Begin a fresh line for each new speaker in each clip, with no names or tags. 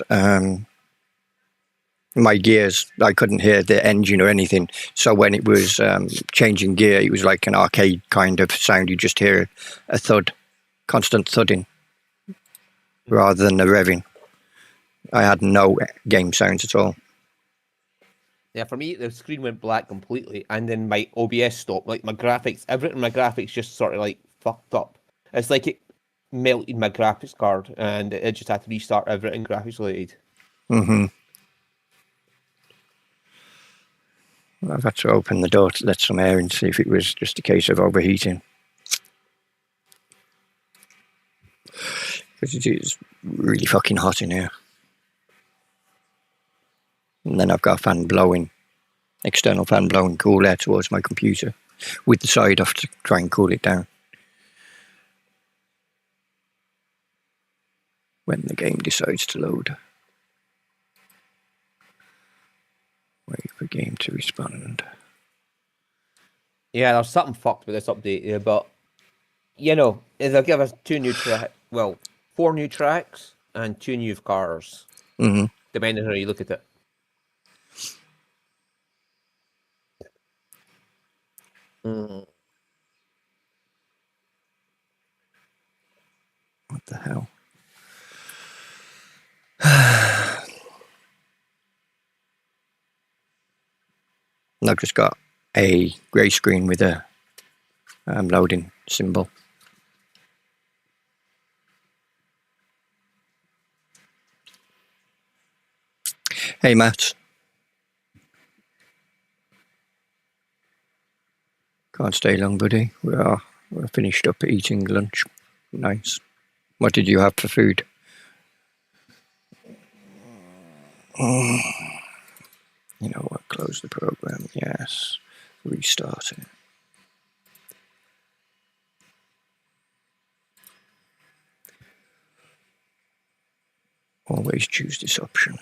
was my gears. I couldn't hear the engine or anything. So when it was changing gear, it was like an arcade kind of sound. You just hear a thud, constant thudding, rather than a revving. I had no game sounds at all.
Yeah, for me, the screen went black completely, and then my OBS stopped. Like my graphics, everything in my graphics just sort of like fucked up. It's like it melted my graphics card, and it just had to restart everything graphics related.
Mm-hmm. I've had to open the door to let some air in, see if it was just a case of overheating. Because it is really fucking hot in here. And then I've got a fan blowing, external fan blowing cool air towards my computer, with the side off to try and cool it down. When the game decides to load. Wait for game to respond.
Yeah, there's something fucked with this update here, but you know, they'll give us 4 new tracks and 2 new cars, depending on how you look at it.
What the hell? And I've just got a grey screen with a loading symbol. Hey, Matt. Can't stay long, buddy. We're finished up eating lunch. Nice. What did you have for food? You know what? Close the program. Yes. Restart it. Always choose this option.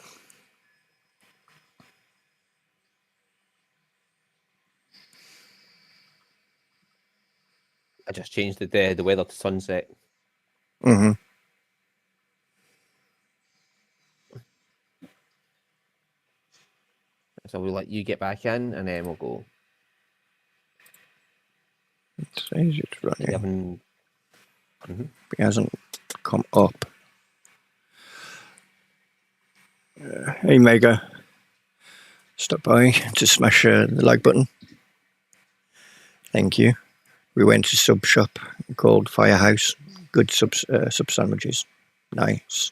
I just changed the weather to sunset.
Mm-hmm.
So we'll let you get back in, and then we'll go.
It says it's running.
Mm-hmm.
It hasn't come up. Hey, Mega. Stop by to smash the like button. Thank you. We went to sub shop called Firehouse. Good sub sandwiches. Nice.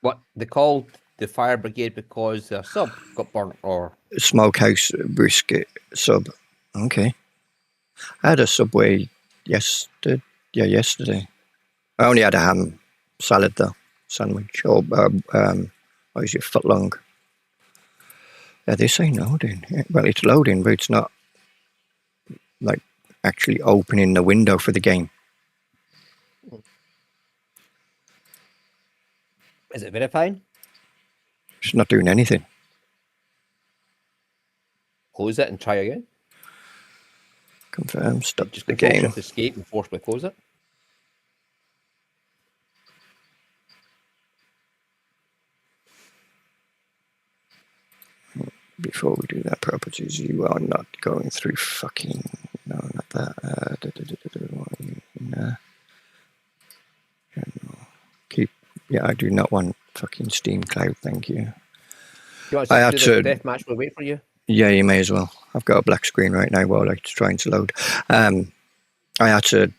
What they called the fire brigade because their sub got burnt, or
Smokehouse brisket sub. Okay. I had a Subway yesterday. Yeah, yesterday. I only had a ham salad though, sandwich, or what is it, foot long. Yeah, they say loading. Well, it's loading, but it's not like actually opening the window for the game.
Is it verifying?
It's not doing anything.
Close it and try again.
Confirm. Stop
Just
the
Control
game.
Shift Escape and forcibly close it.
Before we do that, properties, you are not going through fucking... No, not that. General. Keep... Yeah, I do not want fucking Steam Cloud, thank you.
Do you want us to do the deathmatch? We'll wait for you.
Yeah, you may as well. I've got a black screen right now while it's trying to load. I had to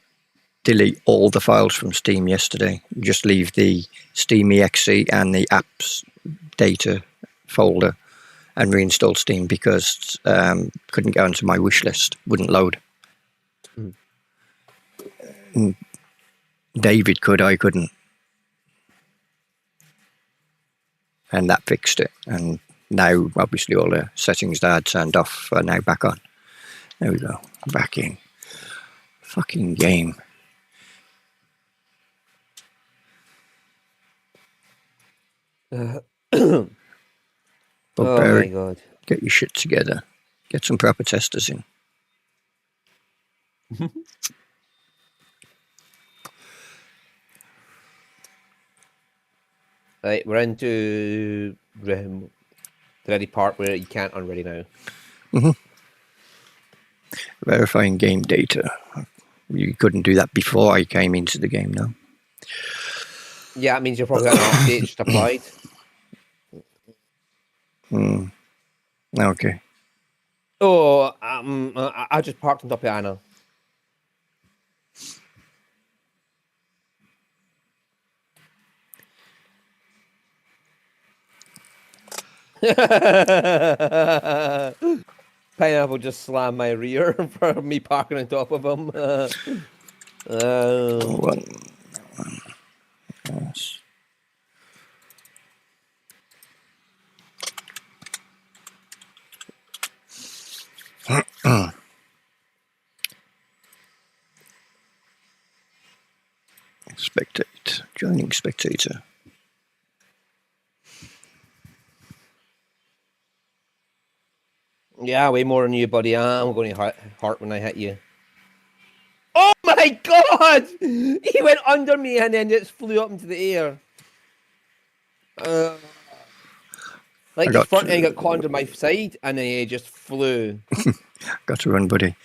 delete all the files from Steam yesterday. Just leave the Steam exe and the apps data folder and reinstall Steam because couldn't get onto my wish list. Wouldn't load. David could, I couldn't. And that fixed it. And now, obviously, all the settings that I had turned off are now back on. There we go. Back in. Fucking game.
Oh my god.
Get your shit together. Get some proper testers in.
Right, we're into the ready part where you can't unready now.
Verifying game data. You couldn't do that before I came into the game, no?
Yeah, it means you're probably got an update just applied.
Okay.
Oh, I just parked on top of Anna. Pineapple just slammed my rear for me parking on top of him.
One. Yes. Spectate. Joining spectator.
Yeah, way more than you, buddy. I'm going to heart when I hit you. Oh my god! He went under me and then just flew up into the air. Like his front end got caught under my side and then he just flew.
Got to run, buddy.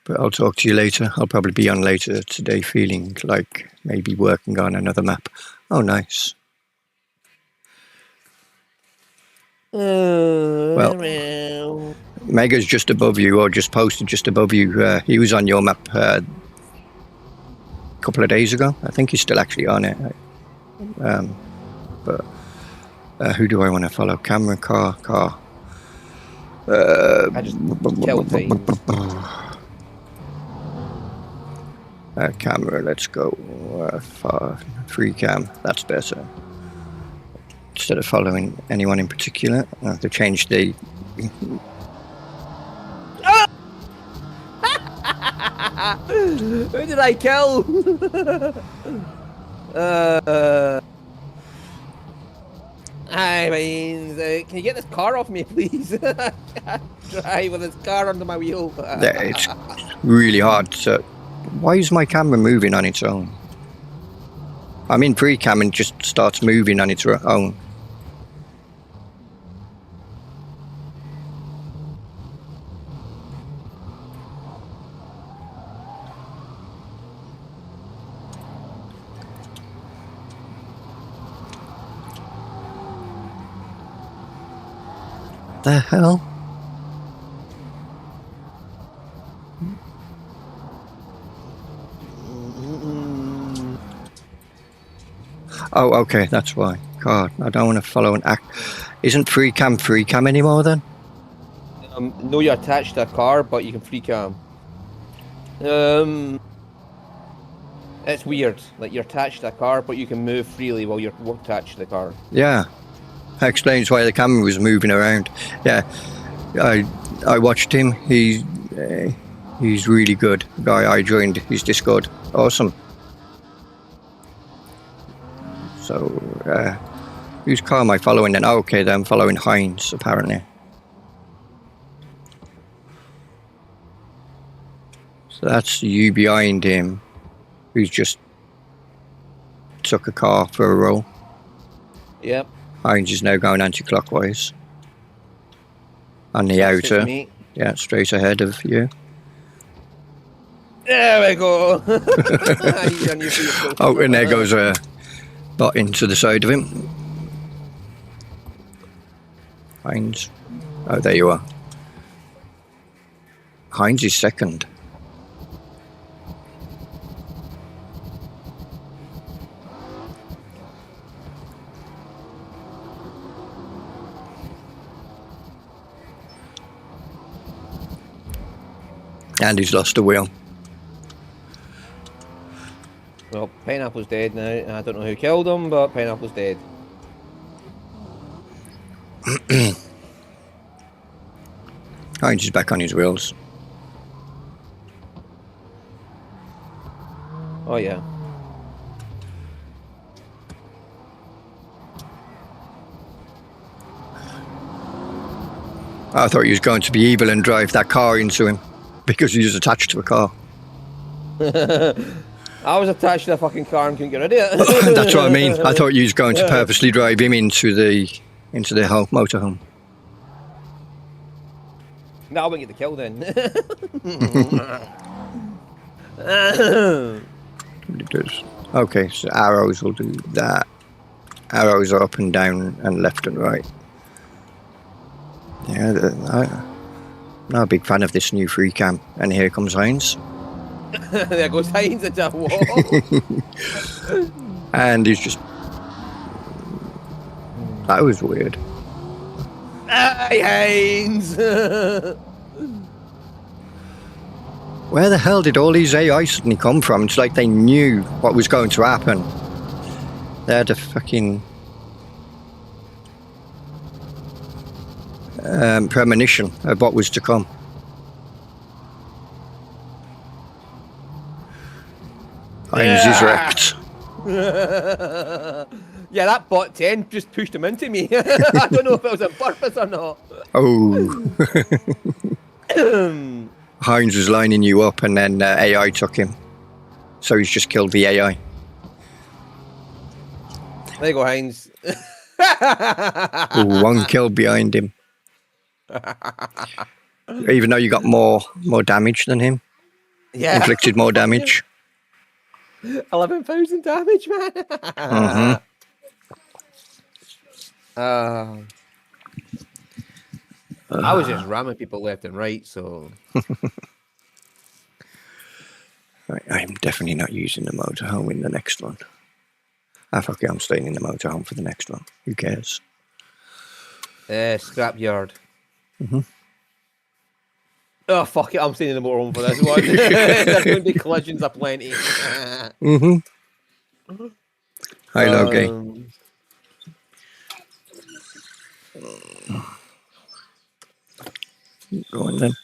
But I'll talk to you later. I'll probably be on later today feeling like maybe working on another map. Oh, nice. Well, Mega's just above you, or just posted just above you. He was on your map a couple of days ago. I think he's still actually on it. But who do I want to follow? Camera, car.
I just killed things.
Camera, let's go. Free cam, that's better. Instead of following anyone in particular, they changed the.
Who did I kill? I mean, can you get this car off me, please? Drive with this car under my wheel.
Yeah, it's really hard to. Why is my camera moving on its own? I'm in pre-cam and just starts moving on its own. The hell? Oh, okay, that's why. God, I don't want to follow an act. Isn't free cam anymore then?
No, you're attached to a car, but you can free cam. It's weird. Like you're attached to a car, but you can move freely while you're attached to the car.
Yeah, that explains why the camera was moving around. Yeah, I watched him. He's really good. The guy I joined his Discord. Awesome. So, whose car am I following then? Oh, okay, then I'm following Heinz, apparently. So that's you behind him, who's just took a car for a roll.
Yep.
Heinz is now going anti-clockwise. On the outer. Yeah, straight ahead of you.
There we go.
Oh, and there goes a bot into the side of him. Heinz. Oh, there you are. Heinz is second. And he's lost a wheel.
Well, Pineapple's dead now. I don't know who killed him, but Pineapple's dead.
Heinz is back on his wheels.
Oh, yeah.
I thought he was going to be evil and drive that car into him because he was attached to a car.
I was attached to the fucking car and couldn't get rid of it.
That's what I mean. I thought you was going to purposely drive him into the motorhome.
No, I wouldn't get the kill then.
It does. Okay, so arrows will do that. Arrows are up and down and left and right. Yeah, I'm not a big fan of this new free cam. And here comes Heinz.
There goes Heinz into a wall.
And he's just... That was weird.
Hey, Heinz!
Where the hell did all these AI suddenly come from? It's like they knew what was going to happen. They had a fucking... premonition of what was to come. Heinz is wrecked.
Yeah, that bot 10 just pushed him into me. I don't know if it was on purpose or not.
Oh. Heinz was lining you up and then AI took him. So he's just killed the AI.
There you go, Heinz.
Ooh, one kill behind him. Even though you got more damage than him.
Yeah.
Inflicted more damage.
11,000 damage, man.
Mm-hmm.
I was just ramming people left and right, so...
I'm definitely not using the motorhome in the next one. Ah, fuck it, I'm staying in the motorhome for the next one. Who cares?
Scrapyard.
Mm-hmm.
Oh, fuck it, I'm staying in the motorhome for this one. There's going to be collisions aplenty.
Mm-hmm. Hi, Loki. Go on then.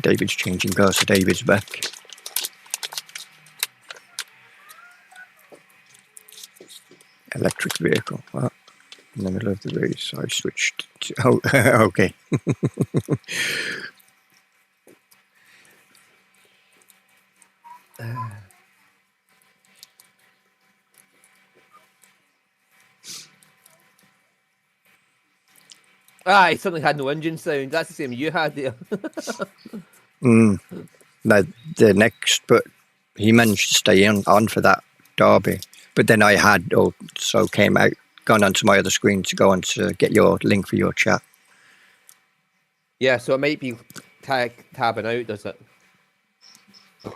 David's changing cars, so David's back. Electric vehicle. What? In the middle of the race, I switched to... Oh, okay.
He suddenly had no engine sound. That's the same you had there.
The next, but he managed to stay on for that derby. But then I had also gone onto my other screen to go on to get your link for your chat.
Yeah, so it might be tabbing out, does it?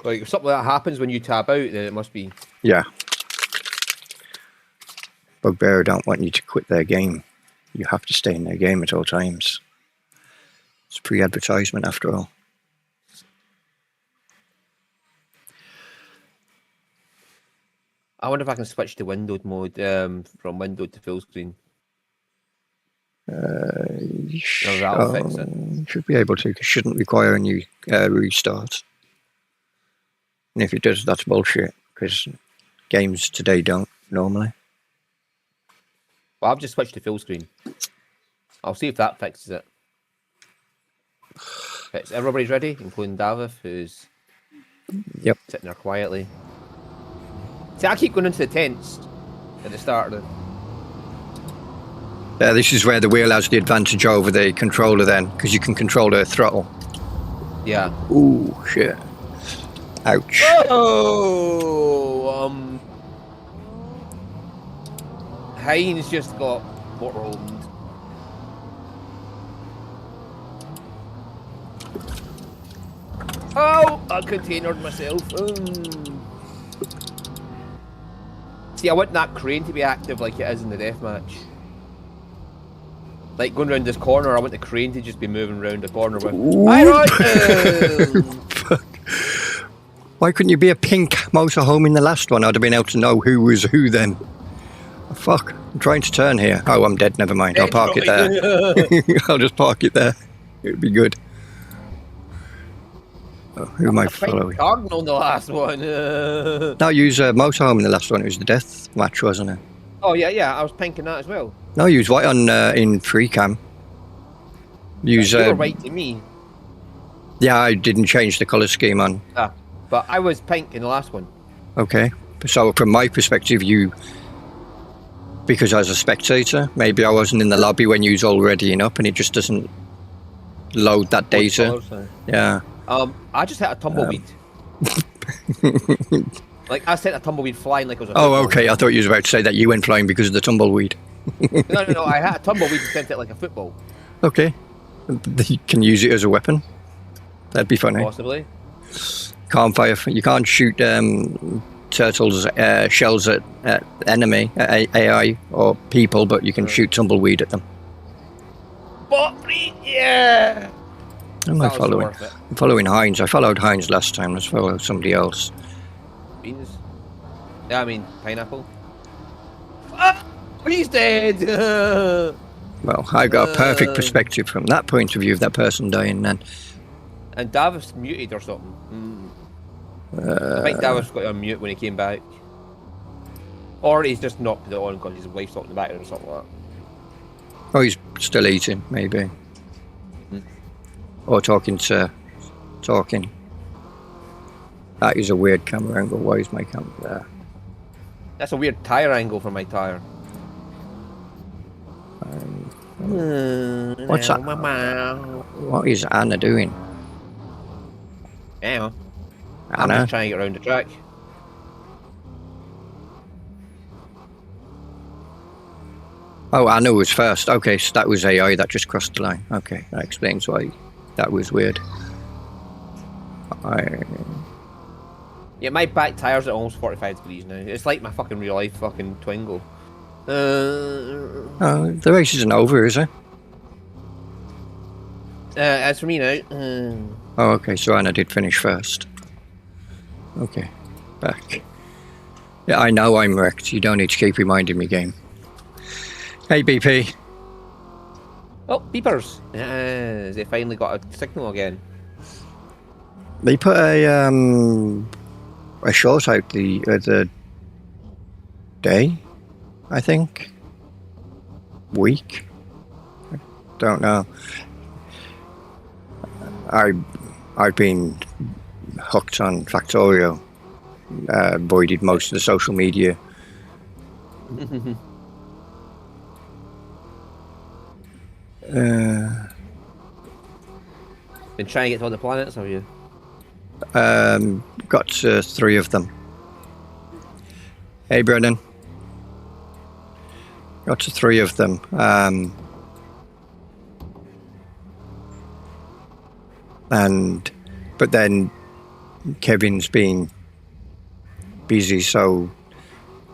Like, if something like that happens when you tab out, then it must be...
Yeah. Bugbear don't want you to quit their game. You have to stay in their game at all times. It's pre-advertisement after all.
I wonder if I can switch to windowed mode from windowed to full screen. That'll fix it.
Should be able to. It shouldn't require a new restart. And if it does, that's bullshit. Because games today don't normally.
Well, I've just switched to full screen. I'll see if that fixes it. Everybody's ready, including Davith, who's sitting there quietly. See, I keep going into the tents at the start of the...
This is where the wheel has the advantage over the controller then, because you can control the throttle.
Yeah.
Ooh, shit. Ouch.
Oh! Heinz just got motorhomed. Oh! I containered myself. See, I want that crane to be active like it is in the deathmatch. Like going around this corner, I want the crane to just be moving around the corner with... Hi, Roy!
Fuck. Why couldn't you be a pink motorhome in the last one? I'd have been able to know who was who then. Oh, fuck, I'm trying to turn here. Oh, I'm dead, never mind. I'll park it there. I'll just park it there. It'd be good. Who am I
Pink
following?
Cardinal in the last one.
No, you use Motorhome in the last one. It was the death match, wasn't it?
Oh yeah, I was pinking that as well.
No, you was white on in free cam. Use
You were white to me.
yeah, I didn't change the colour scheme on.
But I was pink in the last one.
Okay, so from my perspective, because I was a spectator, maybe I wasn't in the lobby when you was all readying up, and it just doesn't load that data. Yeah.
I just hit a tumbleweed. Like I sent a tumbleweed flying like it was a
Oh,
football.
okay. I thought you was about to say that you went flying because of the tumbleweed.
No. I had a tumbleweed and sent it like a football.
Okay. You can use it as a weapon. That'd be funny.
Possibly.
Can't fire. You can't shoot turtles shells at enemy AI or people, but you can shoot tumbleweed at them.
Yeah.
Who am I following? I'm following Heinz. I followed Heinz last time. Let's follow somebody else.
Beans. Yeah, I mean pineapple. Ah, he's dead.
Well, I got a perfect perspective from that point of view of that person dying then.
And Davis muted or something. I think Davis got on mute when he came back. Or he's just knocked it on because his wife's talking about it or something like that.
Oh, he's still eating, maybe. Or talking. That is a weird camera angle. Why is my camera there?
That's a weird tire angle for my tire.
What's that? What is Anna doing?
Yeah. I'm
Anna?
just trying to get around the track.
Oh, Anna was first. Okay, so that was AI that just crossed the line. Okay, that explains why that was weird.
Yeah, my back tire's at almost 45 degrees now. It's like my fucking real life fucking Twingo.
Oh, the race isn't over, is it?
As for me now.
Oh, okay, so Anna did finish first. Okay, back. Yeah, I know I'm wrecked. You don't need to keep reminding me, game. Hey, BP.
Oh, beepers. They finally got a signal again.
They put a short out the day, I think. Week. I don't know. I've been hooked on Factorio. Avoided most of the social media.
Been trying to get to all the planets, have you?
Got 3 of them. Hey, Brennan. Got 3 of them. But then Kevin's been busy, so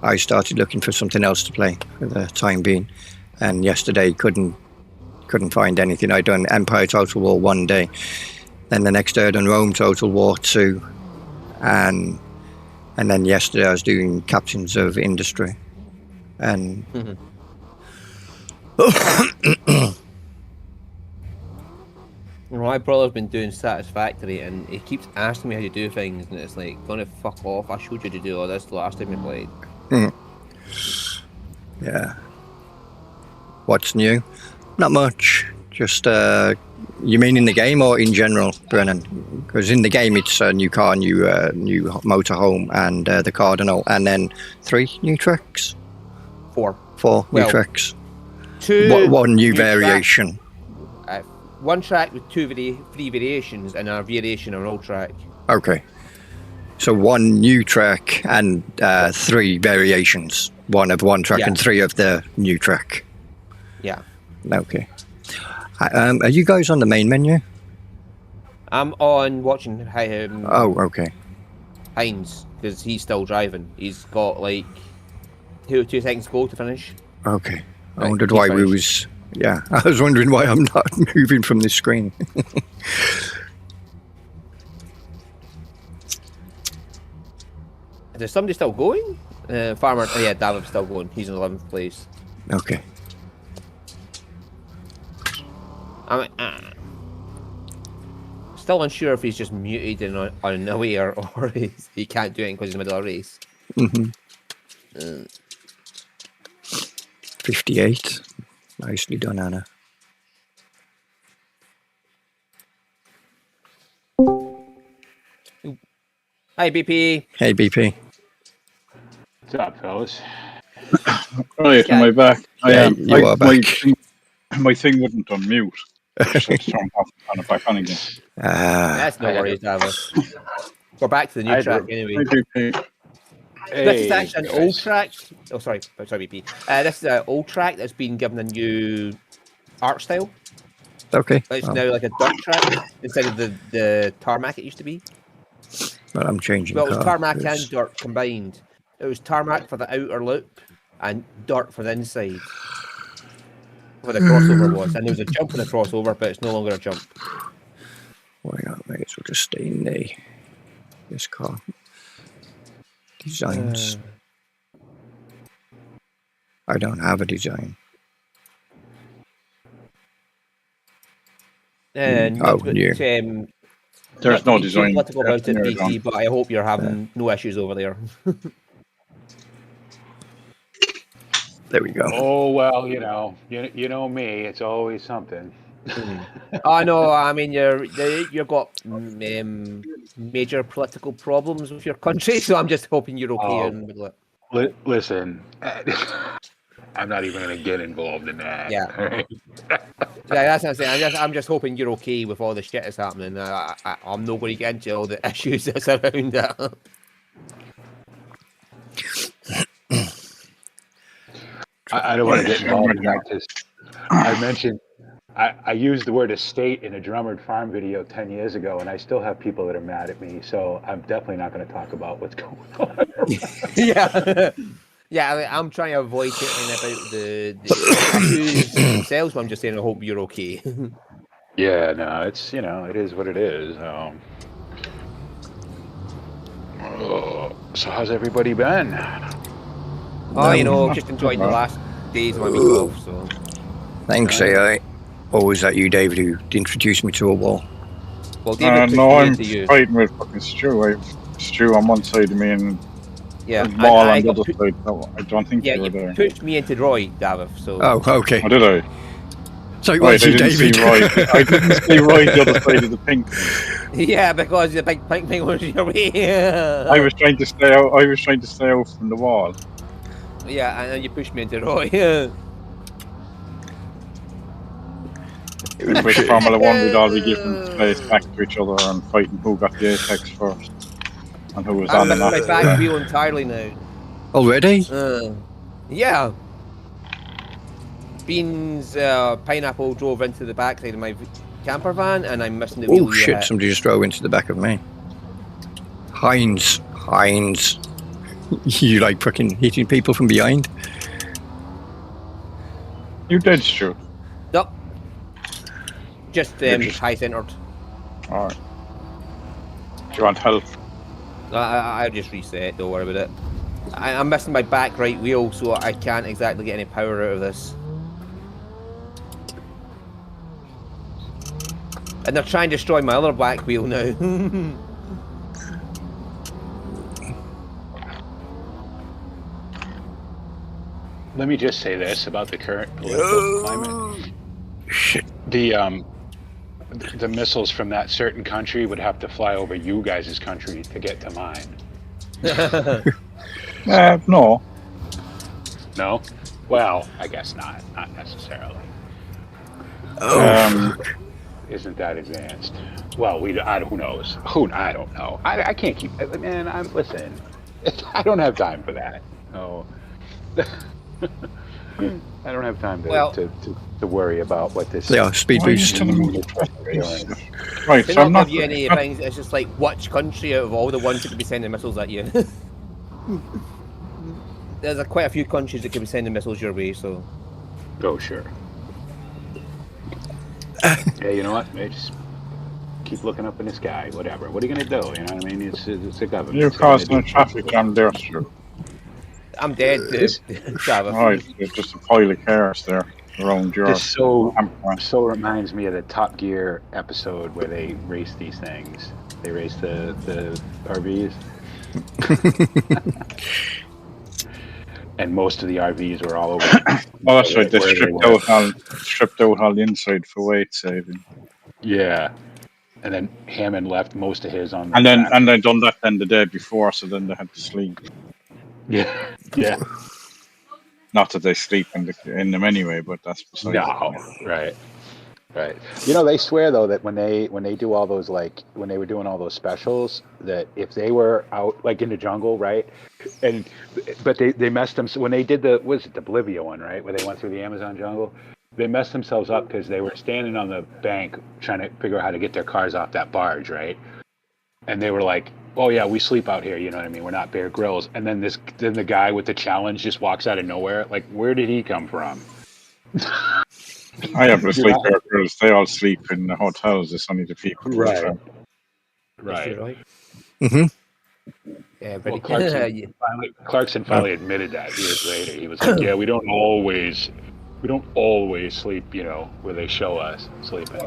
I started looking for something else to play for the time being. And yesterday couldn't find anything. I'd done Empire Total War 1 day. Then the next day I done Rome Total War 2. And then yesterday I was doing Captains of Industry. And
My brother's been doing Satisfactory and he keeps asking me how to do things and it's like, gonna fuck off, I showed you to do all this the last time we played.
Yeah. What's new? Not much. Just, you mean in the game or in general, Brennan? Because in the game it's a new car, new motorhome, and the Cardinal, and then 3 new tracks?
4.
4 new tracks.
2
one new variation.
1 track with 3 variations and a variation on an old track.
Okay. So 1 new track and 3 variations. 1 of 1 track and 3 of the new track.
Yeah.
Okay. Are you guys on the main menu?
I'm on watching
oh, okay.
Heinz, because he's still driving. He's got like 2 seconds to go to finish.
Okay. I wondered why we was... Yeah, I was wondering why I'm not moving from this screen.
Is somebody still going? Farmer, yeah, David's still going. He's in 11th place.
Okay.
Still unsure if he's just muted and on a way or he can't do it because he's in the middle of a race.
58. Nicely done, Anna.
Hi, BP.
Hey, BP.
What's up, fellas? Right, am I back?
Yeah, you are back.
My thing wouldn't unmute. I just had to turn it off and turn it back on again.
That's no worries, Davos. We're back to the new track anyway. This is actually an old track. Oh, sorry, BP. This is an old track that's been given a new art style.
Okay.
It's now like a dirt track instead of the tarmac it used to be.
Well, I'm changing.
Well, it was tarmac and dirt combined. It was tarmac for the outer loop and dirt for the inside. Where the crossover was, and there was a jump in the crossover, but it's no longer a jump.
Why not? May as well just stay in this car. Designs. I don't have a design.
There's
no design
about it, DC, but I hope you're having no issues over there.
There we go.
Oh well, you know me. It's always something.
I know. I mean, you've got major political problems with your country, so I'm just hoping you're okay.
Listen, I'm not even going to get involved in that.
Yeah. Yeah, that's what I'm saying. I'm just hoping you're okay with all the shit that's happening. I'm not going to get into all the issues that's around that.
I don't want to get involved in that. I mentioned I used the word estate in a Drummered Farm video 10 years ago, and I still have people that are mad at me. So I'm definitely not going to talk about what's going on.
Yeah. I'm trying to avoid talking about the issues themselves, but I'm just saying I hope you're okay.
Yeah, no, it's it is what it is. So how's everybody been?
Just enjoying the last days of my week off. So
thanks, AI. Or was that you, David, who introduced me to a wall?
Well, David,
no, I'm fighting with fucking Stu. I have Stu on one side of me and Wall on the other side. No, I don't think you were there.
Yeah, pushed me into Roy, David. So.
Oh, okay.
Oh, did I?
So it was you, David.
I didn't see Roy the other side of the pink.
Yeah, because the big pink thing was your way.
I was trying to stay out. I was trying to stay out from the wall.
Yeah, and then you pushed me into Roy.
With Formula 1, we'd all be giving space back to each other and fighting who got the apex first and who was on the map.
I'm my back wheel entirely now.
Already?
Yeah. Beans Pineapple drove into the backside of my camper van, and I'm missing the wheel.
Oh shit! Somebody just drove into the back of me. Heinz. You like fucking hitting people from behind?
You did, Stu.
Nope. Just high centered.
Alright. Do you want help?
I'll just reset, don't worry about it. I'm missing my back right wheel, so I can't exactly get any power out of this. And they're trying to destroy my other back wheel now.
Let me just say this about the current political climate.
Shit.
The missiles from that certain country would have to fly over you guys' country to get to mine.
No.
No? Well, I guess not. Not necessarily. Isn't that advanced? Well, who knows? I don't know. I can't keep... Man, listen. I don't have time for that. No. I don't have time to worry about what this...
Yeah, speed boost.
Right,
they
so I'm not...
give you any things. It's just like, which country out of all the ones that could be sending missiles at you? There's quite a few countries that could be sending missiles your way, so...
Oh, sure. Yeah, you know what? Just keep looking up in the sky, whatever. What are you going to do? You know what I mean? It's a government.
You're causing a traffic jam there, Stu.
I'm dead, dude.
Right, there's just a pile of cars there. around your
This so
campground.
reminds me of the Top Gear episode where they race these things. They race the RVs. And most of the RVs were all over.
Oh, that's right. They stripped out all the inside for weight saving.
Yeah, and then Hammond left most of his on the
And then
track.
they done that then the day before, so then they had to sleep.
Yeah.
Not that they sleep in them anyway, but that's besides.
No, right. You know, they swear though that when they do all those, like when they were doing all those specials, that if they were out like in the jungle, right, but they messed them. So when they did the Bolivia one, right, where they went through the Amazon jungle, they messed themselves up because they were standing on the bank trying to figure out how to get their cars off that barge, right, and they were like, oh yeah, we sleep out here, you know what I mean? We're not Bear Grylls. And then the guy with the challenge just walks out of nowhere. Like, where did he come from?
I have to sleep Bear Grylls. They all sleep in the hotels. It's only the people.
Right.
Mm-hmm.
Yeah,
well, Clarkson finally admitted that years later. He was like, yeah, we don't always sleep, you know, where they show us sleeping.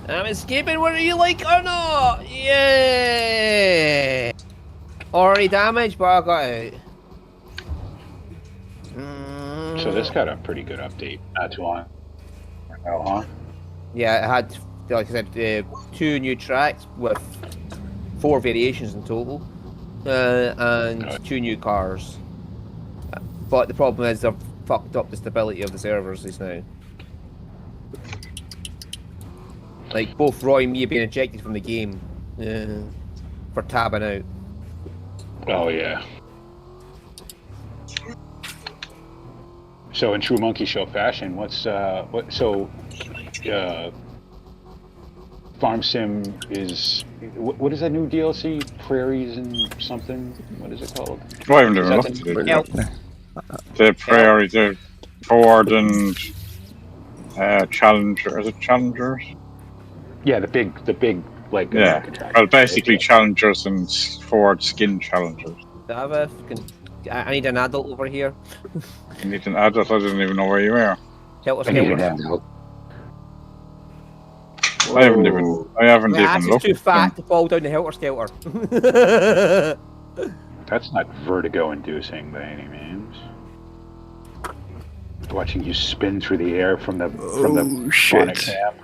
I'm escaping whether you like or not. Yeah. Already damaged, but I got out.
So this got a pretty good update. Not too long. Huh?
Yeah, it had, like I said, 2 new tracks with 4 variations in total, and 2 new cars. But the problem is they've fucked up the stability of the servers just now. Like both Roy and me have been ejected from the game for tabbing out.
Oh yeah. So in true Monkey Show fashion, Farm Sim is what is that new DLC? Prairies and something. What is it called?
Well, I haven't even looked at it. The Prairie, the Ford and Challenger. Is it Challengers?
Yeah, the big like.
Yeah. Well, basically Challengers and Ford Skin Challengers.
I need an adult over here.
You need an adult? I didn't even know where you were.
I need an
adult.
I haven't even looked.
Too fat to fall down the helter skelter.
That's not vertigo-inducing by any means. Watching you spin through the air from the
shit.
Cam.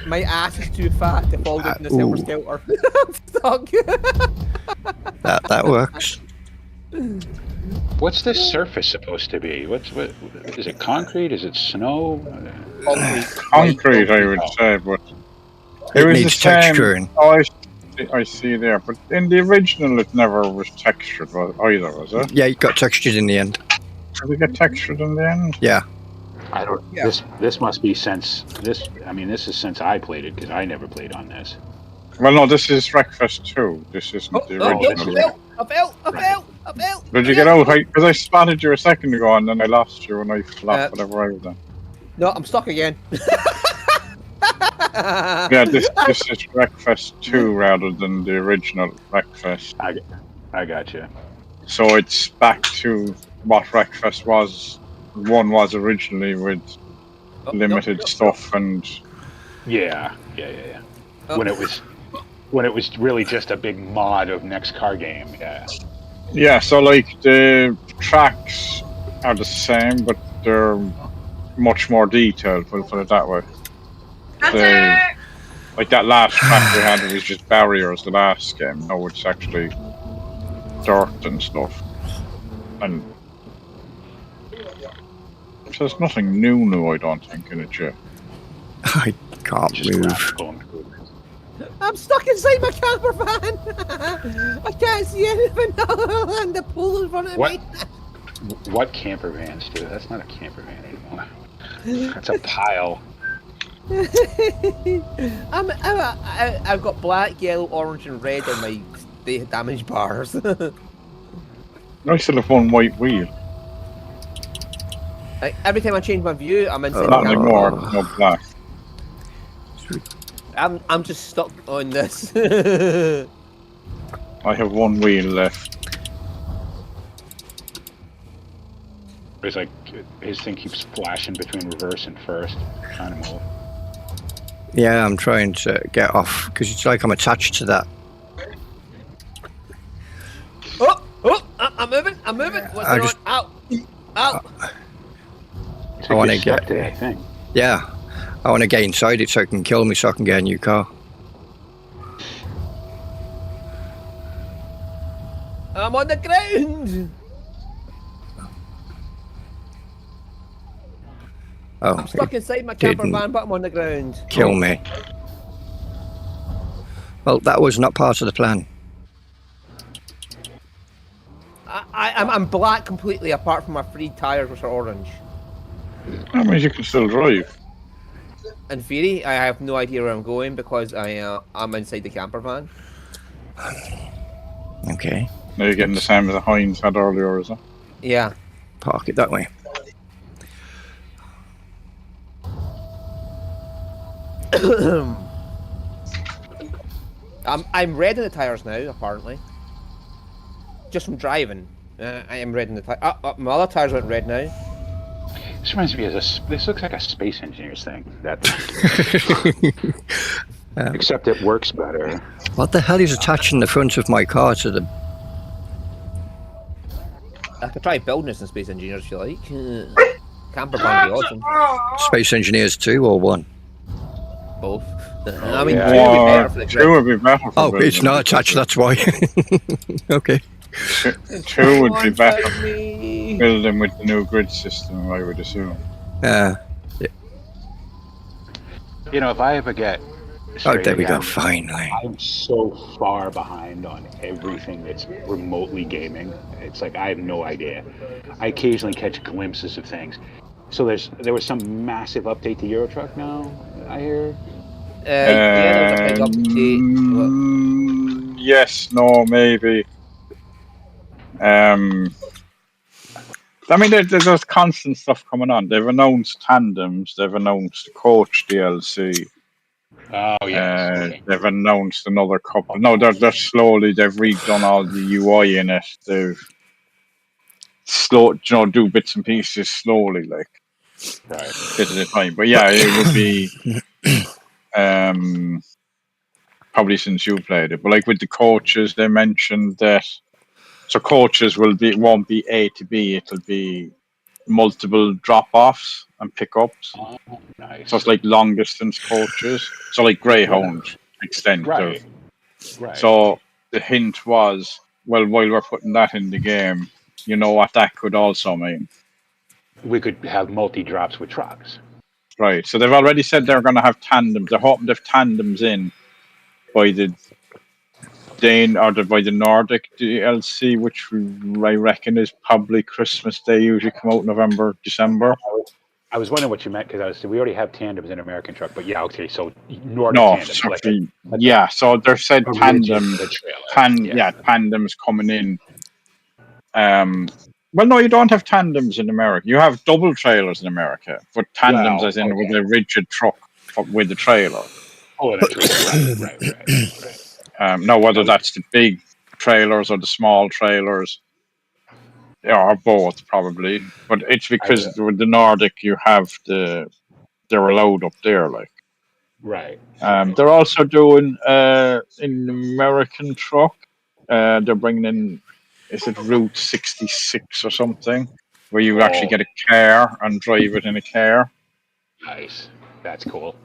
My ass is too fat to fall down the helter skelter. I'm stuck.
That works.
What's this surface supposed to be? What is it? Concrete? Is it snow?
Concrete, I would say, but
it needs texturing.
Oh, I see there, but in the original, it never was textured either, was it?
Yeah, it got textured in the end.
Did it get textured in the end?
Yeah.
I don't. Yeah. This must be since this. I mean, this is since I played it because I never played on this.
Well, no, this is Wreckfest 2. This isn't the original.
I fell.
Did you get out? Because I spotted you a second ago and then I lost you when I flapped whatever I was on.
No, I'm stuck again.
Yeah, this is Wreckfest 2 rather than the original Wreckfest.
I got you.
So it's back to what Wreckfest was originally with limited stuff and.
Yeah. When it was really just a big mod of next car game. Yeah.
Yeah, so like the tracks are the same, but they're much more detailed. We'll put it that way. Like that last track we had, it was just barriers. The last game, now it's actually dirt and stuff, and so there's nothing new. I don't think in it yet.
I can't move.
I'm stuck inside my camper van. I can't see anything other than the pool in front of me.
What camper vans, dude? That's not a camper van anymore. That's a pile.
I've got black, yellow, orange, and red on my damaged bars.
I still have one white wheel.
Every time I change my view, I'm inside.
Not anymore. No black.
I'm just stuck on this.
I have one wheel left.
It's like his thing keeps flashing between reverse and first, trying to move.
Yeah, I'm trying to get off because it's like I'm attached to that.
I'm moving. What's going on? Ow!
I want to
stuck
get
to that thing.
Yeah, I want to get inside it so it can kill me, so I can get a new car.
I'm on the ground.
Oh,
I'm stuck inside my
didn't
camper van, but I'm on the ground.
kill me. Well, that was not part of the plan.
I'm black completely, apart from my free tires, which are orange.
That means you can still drive.
In theory, I have no idea where I'm going because I'm inside the camper van.
Okay.
Now you're getting the same as the Heinz had earlier, is it?
Yeah.
Park it that way.
I'm red in the tires now, apparently. Just from driving. I am red in the tires. My other tires went red now.
This reminds me of this looks like a space engineer's thing. Except it works better.
What the hell is attaching the front of my car to the...
I could try building this in Space Engineers if you like. Camper van would be awesome.
Space Engineers 2 or 1?
Both. I mean,
Yeah.
2 would be better for the
Two would be better for
Oh,
building.
it's not attached, that's why. Okay.
Two would be better
Inside me.
building with the new grid system, I would assume.
You know, if I ever get
Oh,
straight
there we go,
again,
finally.
I'm so far behind on everything that's remotely gaming. It's like I have no idea. I occasionally catch glimpses of things. So there was some massive update to Euro Truck now, I hear.
Yeah, there was a big update.
Yes, no, maybe. I mean, there's constant stuff coming on. They've announced tandems. They've announced the coach DLC.
Oh yes. Okay.
They've announced another couple. No, they're slowly. They've redone all the UI in it. They've do bits and pieces slowly, like
Right.
bit at a time. But yeah, it would be probably since you played it. But like with the coaches, they mentioned that. So coaches won't be A to B. It'll be multiple drop-offs and pickups.
Oh, nice.
So it's like long distance coaches. So like Greyhound extent.
Right. Right.
So the hint was, well, while we're putting that in the game, you know what that could also mean.
We could have multi-drops with trucks.
Right. So they've already said they're going to have tandems. They're hoping to have tandems in by the by the Nordic DLC, which I reckon is probably Christmas. They usually come out November, December.
I was wondering what you meant because we already have tandems in American truck, but yeah, okay, so Nordic tandems.
Yeah, so they said tandem.
Yeah,
tandems coming in. Well, no, you don't have tandems in America. You have double trailers in America, but tandems as in with a rigid truck with the trailer.
Oh, that's right.
Now, whether that's the big trailers or the small trailers, or both probably, but it's because with the Nordic you have they're allowed up there, like.
Right.
They're also doing in the American truck. They're bringing in, is it Route 66 or something, where you actually get a car and drive it in a car.
Nice. That's cool.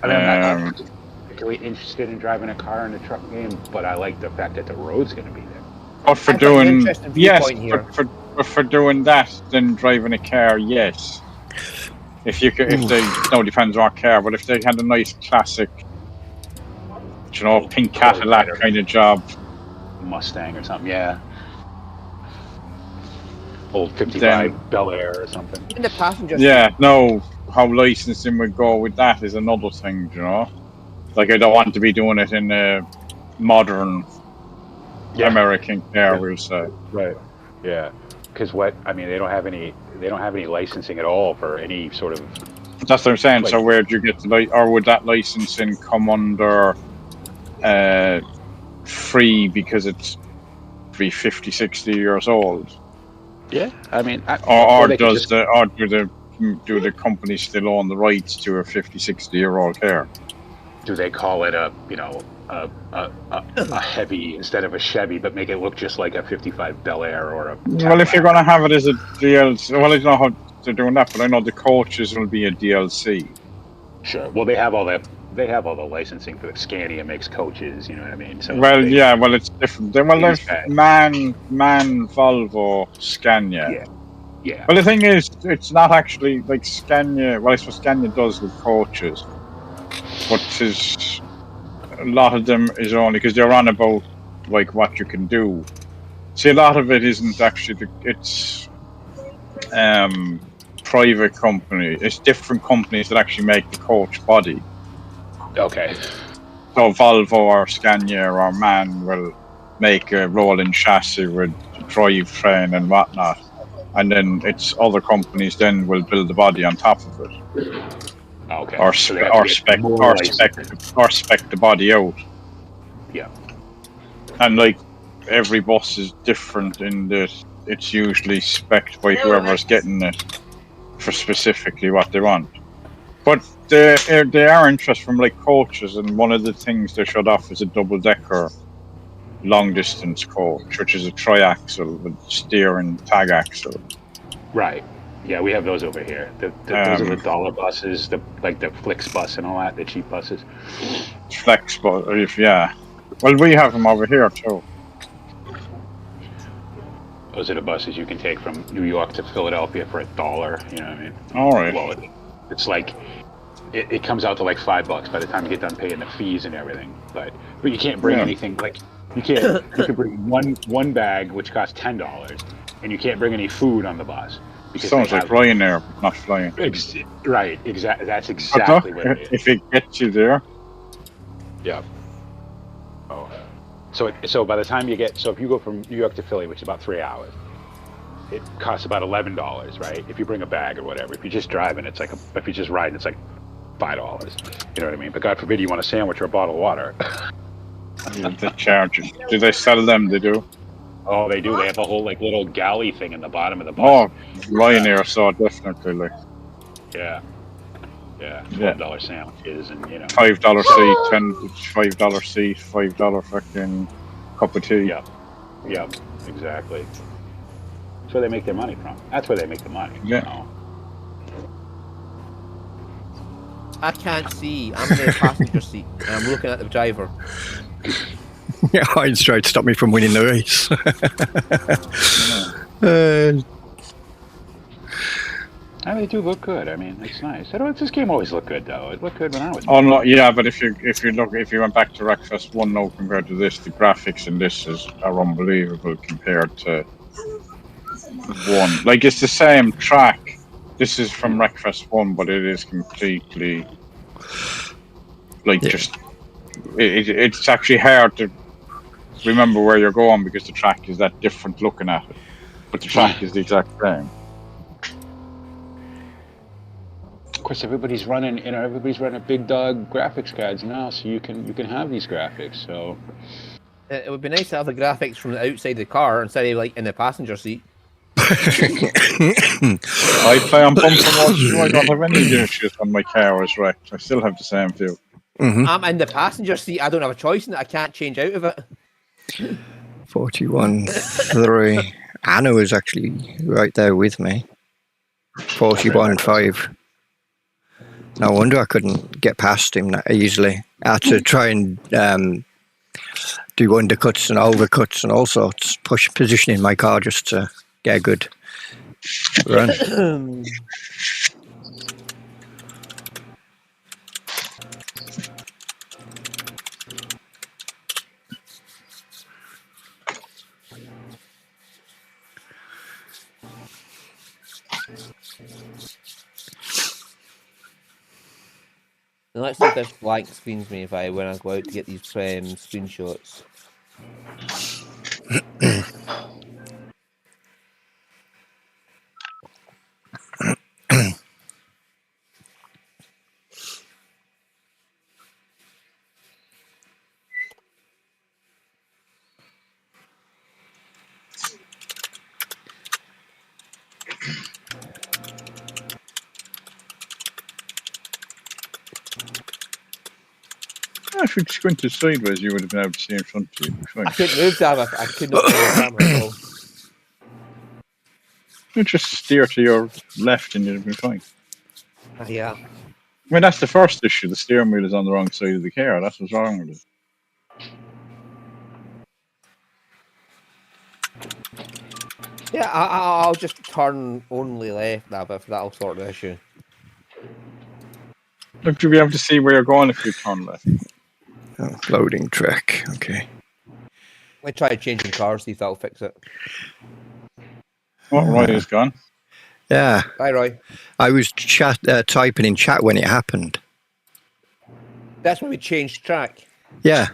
I mean, I'm not particularly interested in driving a car in a truck game, but I like the fact that the road's going to be there.
But for doing for doing that, then driving a car, yes. If they depends on what car, but if they had a nice classic, pink Cadillac kind of job,
Mustang or something, yeah. Old 55 Bel Air or something.
In the passenger.
Yeah, no. How licensing would go with that is another thing, Like I don't want to be doing it in a modern American car, we'll say.
Right. Yeah. Because they don't have any licensing at all for any sort of
That's what I'm saying. So
Like-
where do you get the or would that licensing come under free because it's 50, 60 years old?
Yeah, I mean,
Or
they could
does
just,
the or do the company still own the rights to a 50, 60-year-old car?
do they call it a heavy instead of a Chevy, but make it look just like a 55 Bel Air or a
Well, if you're
Cadillac?
going to have it as a DLC, well, I don't know how they're doing that, but I know the coaches will be a DLC.
Sure. Well, they have all the licensing for the Scania makes coaches. You know what I mean? So
Well,
they,
yeah, well, it's different. Well,
these
there's
guys,
Man, Volvo, Scania.
yeah, yeah,
Well, the thing is, it's not actually like Scania. Well, I suppose Scania does with coaches, but there's a lot of them is only because they're on about like what you can do. See, a lot of it isn't actually. It's private company. It's different companies that actually make the coach body.
okay,
So Volvo or Scania or MAN will make a rolling chassis with drivetrain and whatnot, and then it's other companies then will build the body on top of it,
okay.
or
So they
spec
have to get more licensing.
or spec the body out.
Yeah,
And like every bus is different in that it's usually spec'd by whoever's getting it for specifically what they want. But they are interested from like coaches, and one of the things they showed off is a double decker long distance coach, which is a triaxle with steer and tag axle.
right. Yeah, we have those over here. Those are the
Um,
dollar buses, like the Flix bus and all that, the cheap buses.
Flex, but if yeah, well, we have them over here too.
Those are the buses you can take from New York to Philadelphia for $1. You know what I mean?
All right.
Well, it's like it comes out to like $5 by the time you get done paying the fees and everything. But you can't bring
Yeah.
anything like you can't. You can bring one bag which costs $10, and you can't bring any food on the bus because
Sounds
they
like
have
Ryanair, but not flying.
right. Exactly. That's
But
exactly
look,
what it is.
if it gets you there,
Yeah. Oh. So by the time you get if you go from New York to Philly, which is about 3 hours, it costs about $11, right? If you bring a bag or whatever. If you're just driving, if you're just riding, it's like $5. You know what I mean? But God forbid you want a sandwich or a bottle of water.
they charge you. Do they sell them? They do.
Oh, they do. They have a whole like little galley thing in the bottom of the bus.
Oh, Ryanair saw definitely like
Yeah.
Yeah.
$12 sandwiches and you know.
$5 seat, $5 seat, $5 fucking cup of tea.
Yeah. Yeah. Exactly. That's where they make their money from. That's where they make the money.
Yeah.
You know?
I can't see. I'm in the passenger seat and I'm looking at the driver.
Yeah, Heinz tried to stop me from winning the race.
And they do look good. I mean, it's nice. This game always looked good though. It looked good when I was.
Oh no, yeah, but if you went back to Wreckfest 1 now compared to this, the graphics in this are unbelievable compared to 1. Like it's the same track. This is from Wreckfest 1, but it is completely like just it's actually hard to remember where you're going because the track is that different looking at it. But the track is the exact same.
Of course, everybody's running big dog graphics cards now, so you can have these graphics. So
It would be nice to have the graphics from the outside of the car instead of like in the passenger seat.
I play on bumper mode too. I don't have any issues when my car is wrecked. I still have the same view.
Mm-hmm.
I'm in the passenger seat. I don't have a choice in it. I can't change out of it.
41.3. Anna was actually right there with me. 41.5. No wonder I couldn't get past him that easily. I had to try and do undercuts and overcuts and all sorts, positioning my car just to get a good run.
And let's see if this blank screens me when I go out to get these screenshots.
If you'd squinted sideways, you would have been able to see in front of you.
I couldn't move, Sam. I could not move the camera at all.
You'd just steer to your left and you'd be fine.
Yeah.
I mean, that's the first issue. The steering wheel is on the wrong side of the car. That's what's wrong with it.
Yeah, I'll just turn only left now, but that'll sort the issue.
Look, you'll be able to see where you're going if you turn left.
Oh, loading track. Okay.
I try changing cars, see if that'll fix it.
What, Roy is gone?
Yeah.
Bye, Roy.
I was typing in chat when it happened.
That's when we changed track.
Yeah.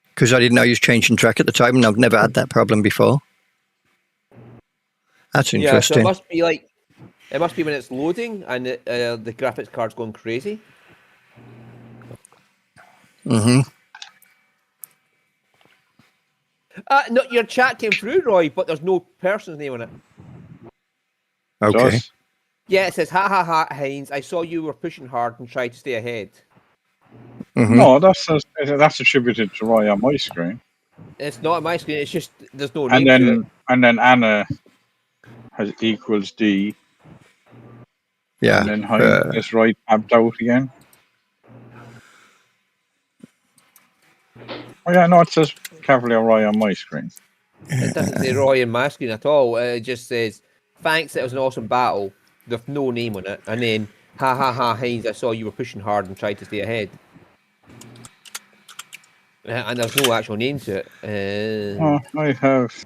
Because I didn't know you was changing track at the time, and I've never had that problem before. That's interesting.
Yeah, so it must be like, it must be when it's loading and the graphics card's going crazy.
Mm-hmm.
No, your chat came through, Roy, but there's no person's name on it.
Okay.
Does?
Yeah, it says, ha ha ha, Heinz, I saw you were pushing hard and tried to stay ahead.
Mm-hmm.
No, that's attributed to Roy on my screen.
It's not on my screen, it's just, there's no
And
name to it.
then Anna has equals D.
Yeah.
And then Heinz is right tabbed out again. Oh yeah, no, it says Cavalier Roy on my screen.
It doesn't say Roy in my screen at all. It just says, thanks, it was an awesome battle. With no name on it. And then, ha ha ha, Heinz, I saw you were pushing hard and tried to stay ahead. And there's no actual name to it.
I have.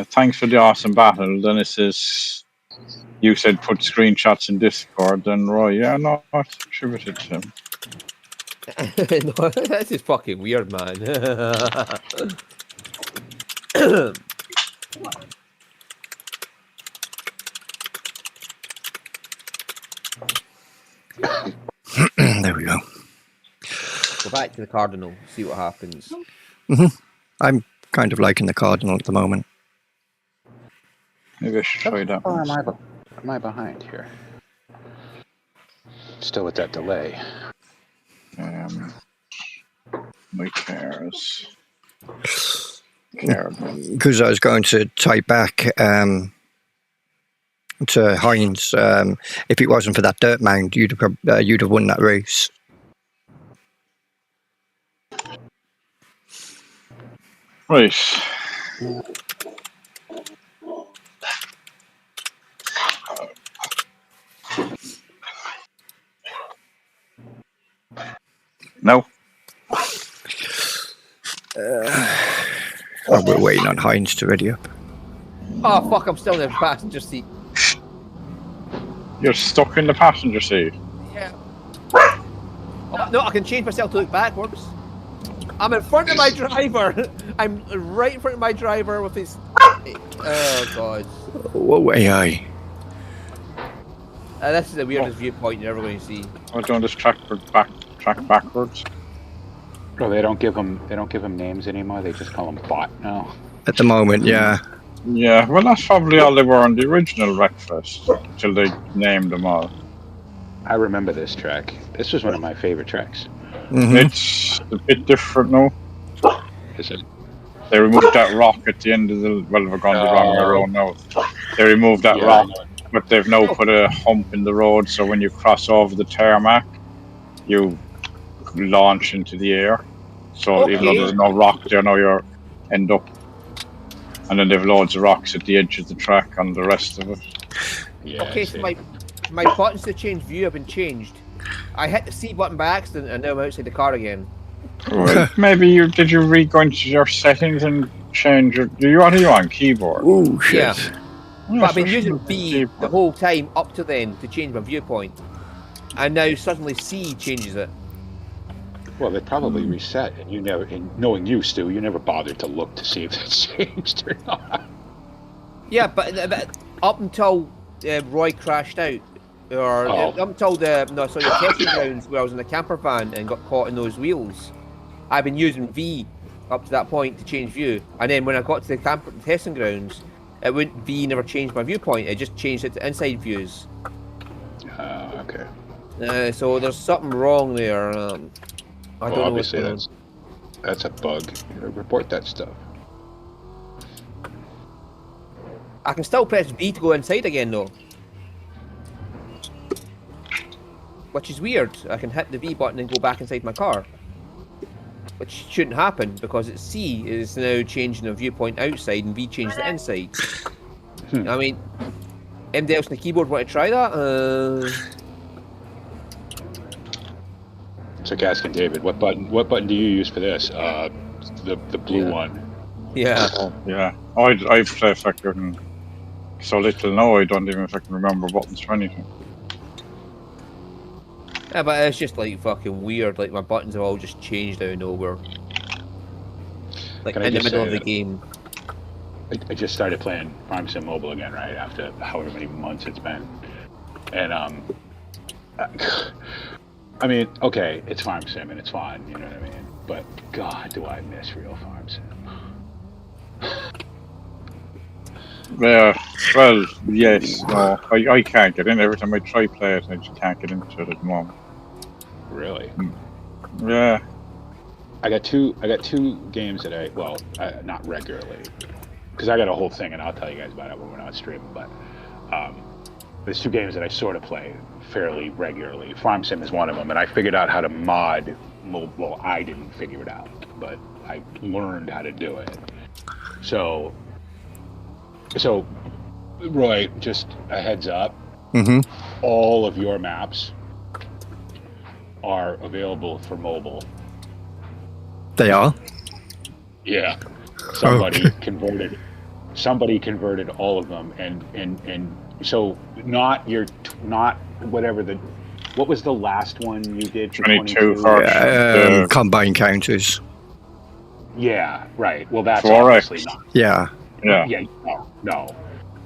Thanks for the awesome battle. Then it says, you said put screenshots in Discord. Then Roy, yeah, no, it's attributed to him.
No, that's just fucking weird, man.
There we go.
Go back to the Cardinal, see what happens.
Mm-hmm. I'm kind of liking the Cardinal at the moment.
Maybe I should try that
Or
one.
am I behind here? Still with that delay.
My cars.
Because I was going to type back to Heinz, if it wasn't for that dirt mound, you'd have won that race.
Right. No.
Oh, we're waiting on Heinz to ready up.
Oh, fuck, I'm still in the passenger seat.
You're stuck in the passenger seat.
Yeah. Oh, no, I can change myself to look backwards. I'm in front of my driver. I'm right in front of my driver with his... Oh, God.
What way I?
This is the weirdest viewpoint you're ever going to see.
I'm doing this track backwards.
No, they don't give them names anymore. They just call them bot now.
At the moment, yeah.
Yeah, well, that's probably all they were on the original Wreckfest until they named them all.
I remember this track. This was one of my favorite tracks.
Mm-hmm.
It's a bit different now.
Is it?
They removed that rock at the end of the. Well, we're going the wrong way around now. They removed that rock, but they've now put a hump in the road, so when you cross over the tarmac, you launch into the air. So even though there's no rock there, now you end up. And then they've loads of rocks at the edge of the track on the rest of it.
Yeah,
Okay, so my buttons to change view have been changed. I hit the C button by accident and now I'm outside the car again.
Well, maybe did you go into your settings and change your? What are you on keyboard?
Oh shit!
Yeah.
Yeah,
But I've been
so
using
shouldn't
B
keyboard.
the whole time up to then to change my viewpoint. And now suddenly C changes it.
Well, they probably reset, and you never. And knowing you, Stu, you never bothered to look to see if it's changed or not.
Yeah, but up until Roy crashed out, or up until the testing grounds where I was in a camper van and got caught in those wheels, I've been using V up to that point to change view, and then when I got to the testing grounds, it wouldn't never changed my viewpoint. It just changed it to inside views.
Okay.
So there's something wrong there. I don't know what's
obviously
going on.
that's a bug. You gotta report that stuff.
I can still press V to go inside again though, which is weird. I can hit the V button and go back inside my car, which shouldn't happen because it's C is now changing the viewpoint outside and V changed the inside. I mean, anybody else on the keyboard want to try that?
It's like asking David, what button do you use for this? The blue one.
Yeah.
Yeah, I play fucking so little now. I don't even fucking remember buttons for anything.
Yeah, but it's just like fucking weird. Like my buttons have all just changed out of nowhere. Like
Can I
in the
just
middle
say
of the
that-
game.
I just started playing Farm Sim Mobile again, right after however many months it's been, and I mean, okay, it's Farm Sim and it's fun, you know what I mean? But God, do I miss real Farm Sim?
Yeah, well, yes, no, I can't get in. Every time I try play it, I just can't get into it at the moment.
Really?
Yeah,
I got two games that not regularly, because I got a whole thing, and I'll tell you guys about it when we're not streaming. But there's two games that I sort of play fairly regularly. Farm Sim is one of them, and I figured out how to mod. Well, I didn't figure it out, but I learned how to do it. So Roy, just a heads up.
Mm-hmm.
All of your maps are available for mobile.
They are.
Yeah. Somebody
Okay.
converted all of them, and so not what was the last one you did for
22
22?
for
Combined counters.
Yeah, right. Well, that's
For
obviously not.
Yeah.
yeah.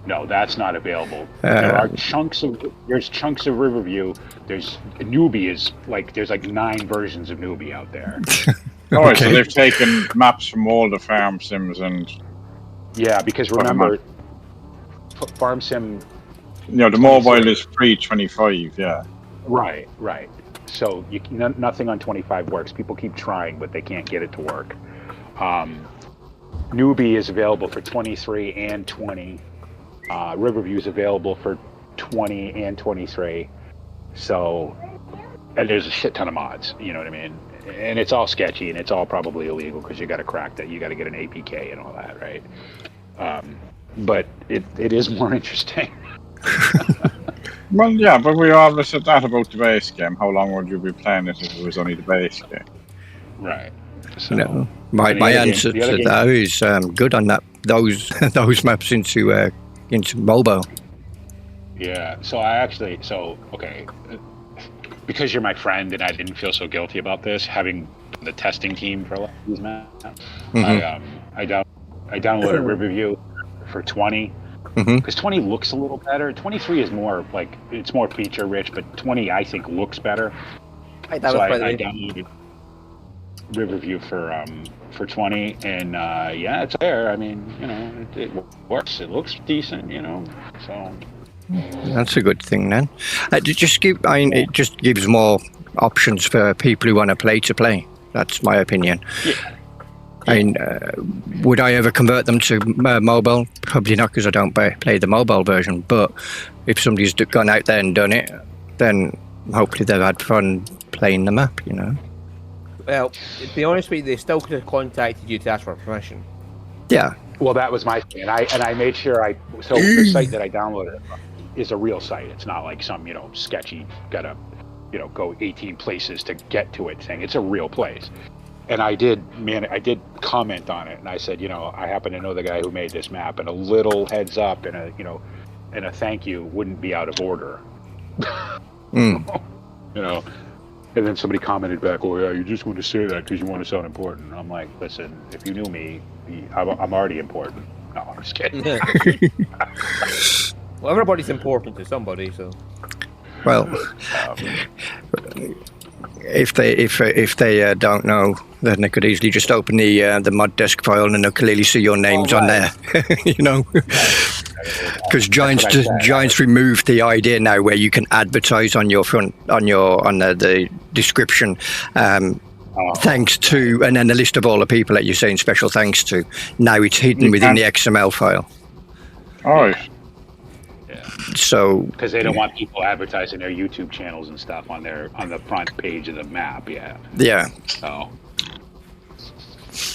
No, that's not available.
Uh,
There are chunks of Riverview. There's Newbie is like there's like 9 versions of Newbie out there.
Alright, so
Okay.
they've taken maps from all the Farm Sims and
Yeah, because remember, Farm Sim.
the
26.
mobile is free 25. Yeah.
Right. So nothing on 25 works. People keep trying, but they can't get it to work. Newbie is available for 23 and 20. Riverview is available for 20 and 23. So, and there's a shit ton of mods. You know what I mean? And it's all sketchy, and it's all probably illegal because you got to crack that. You got to get an APK and all that, right? But it is more interesting.
Well, yeah, but we always said that about the base game. How long would you be playing it if it was only the base game?
Right. So,
No. My
and the other
answer
the other
to
game-
that is good on that. Those maps into mobile.
Yeah. So okay. Because you're my friend and I didn't feel so guilty about this, having the testing team for a lot of these maps,
Mhm.
I downloaded Riverview for 20
Mhm.
because 20 looks a little better. 23 is more like it's more feature rich, but 20 I think looks better.
That
So
was by the
I
way.
downloaded Riverview for 20, and yeah, it's there. I mean, it works. It looks decent, So
That's a good thing then. It just gives more options for people who want to play. That's my opinion.
Yeah.
I mean, would I ever convert them to mobile? Probably not, because I don't play the mobile version. But if somebody's gone out there and done it, then hopefully they've had fun playing the map.
Well, to be honest with you, they still could have contacted you to ask for permission.
Yeah.
Well, that was my thing, and I made sure so the site that I downloaded is a real site. It's not like some sketchy gotta go 18 places to get to it thing. It's a real place. And I did comment on it, and I said, I happen to know the guy who made this map, and a little heads up and a thank you wouldn't be out of order. And then somebody commented back, "Oh yeah, you're just going to say that because you want to sound important." I'm like, listen, if you knew me, I'm already important. No, I'm just kidding.
Well, everybody's important to somebody, so.
Well, if they don't know, then they could easily just open the mod desk file and they'll clearly see your names on there. You know, because Giants removed the idea now where you can advertise on your front on the description. Thanks to, and then the list of all the people that you're saying special thanks to. Now it's hidden within the XML file.
Oh.
Yeah.
So
because they don't want people advertising their YouTube channels and stuff on the front page of the map. Yeah.
Yeah.
So.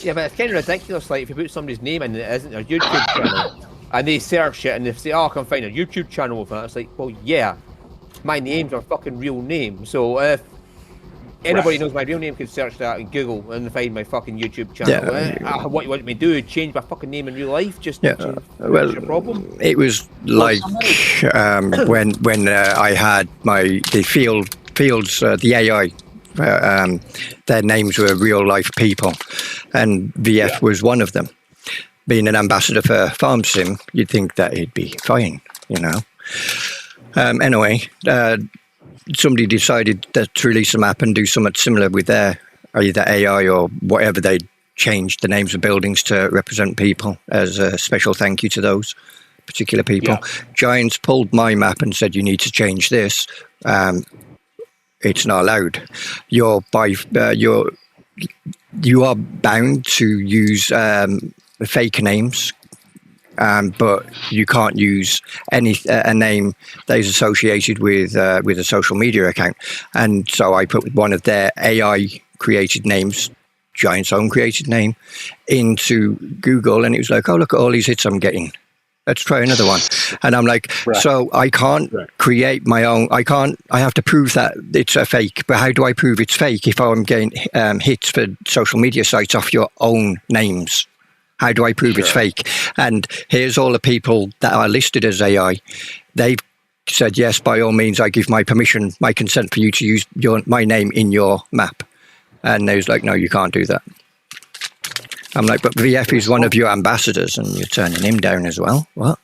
Yeah, but it's kind of ridiculous. Like if you put somebody's name in that isn't their YouTube channel, and they search it and they say, "Oh, I can find a YouTube channel with that." It's like, well, yeah, my name's my fucking real name. So if anybody knows my real name can search that in Google and find my fucking YouTube channel.
Yeah.
What you want me to do? Change my fucking name in real life? Just
well,
your problem?
It was like when I had the fields the AI. Their names were real life people, and VF was one of them. Being an ambassador for FarmSim, you'd think that he'd be fine, you know. Anyway, somebody decided to release a map and do something similar with their either AI or whatever. They changed the names of buildings to represent people as a special thank you to those particular people. Yeah. Giants pulled my map and said, you need to change this. It's not allowed. You are bound to use fake names, but you can't use a name that is associated with a social media account. And so I put one of their AI created names, Giant's own created name, into Google, and it was like, oh, look at all these hits I'm getting. Let's try another one. And I'm like, so I can't create my own. I have to prove that it's a fake. But how do I prove it's fake if I'm getting hits for social media sites off your own names? How do I prove it's fake? And here's all the people that are listed as AI. They've said, yes, by all means, I give my permission, my consent for you to use my name in your map. And they was like, no, you can't do that. I'm like, but VF is one of your ambassadors and you're turning him down as well. What?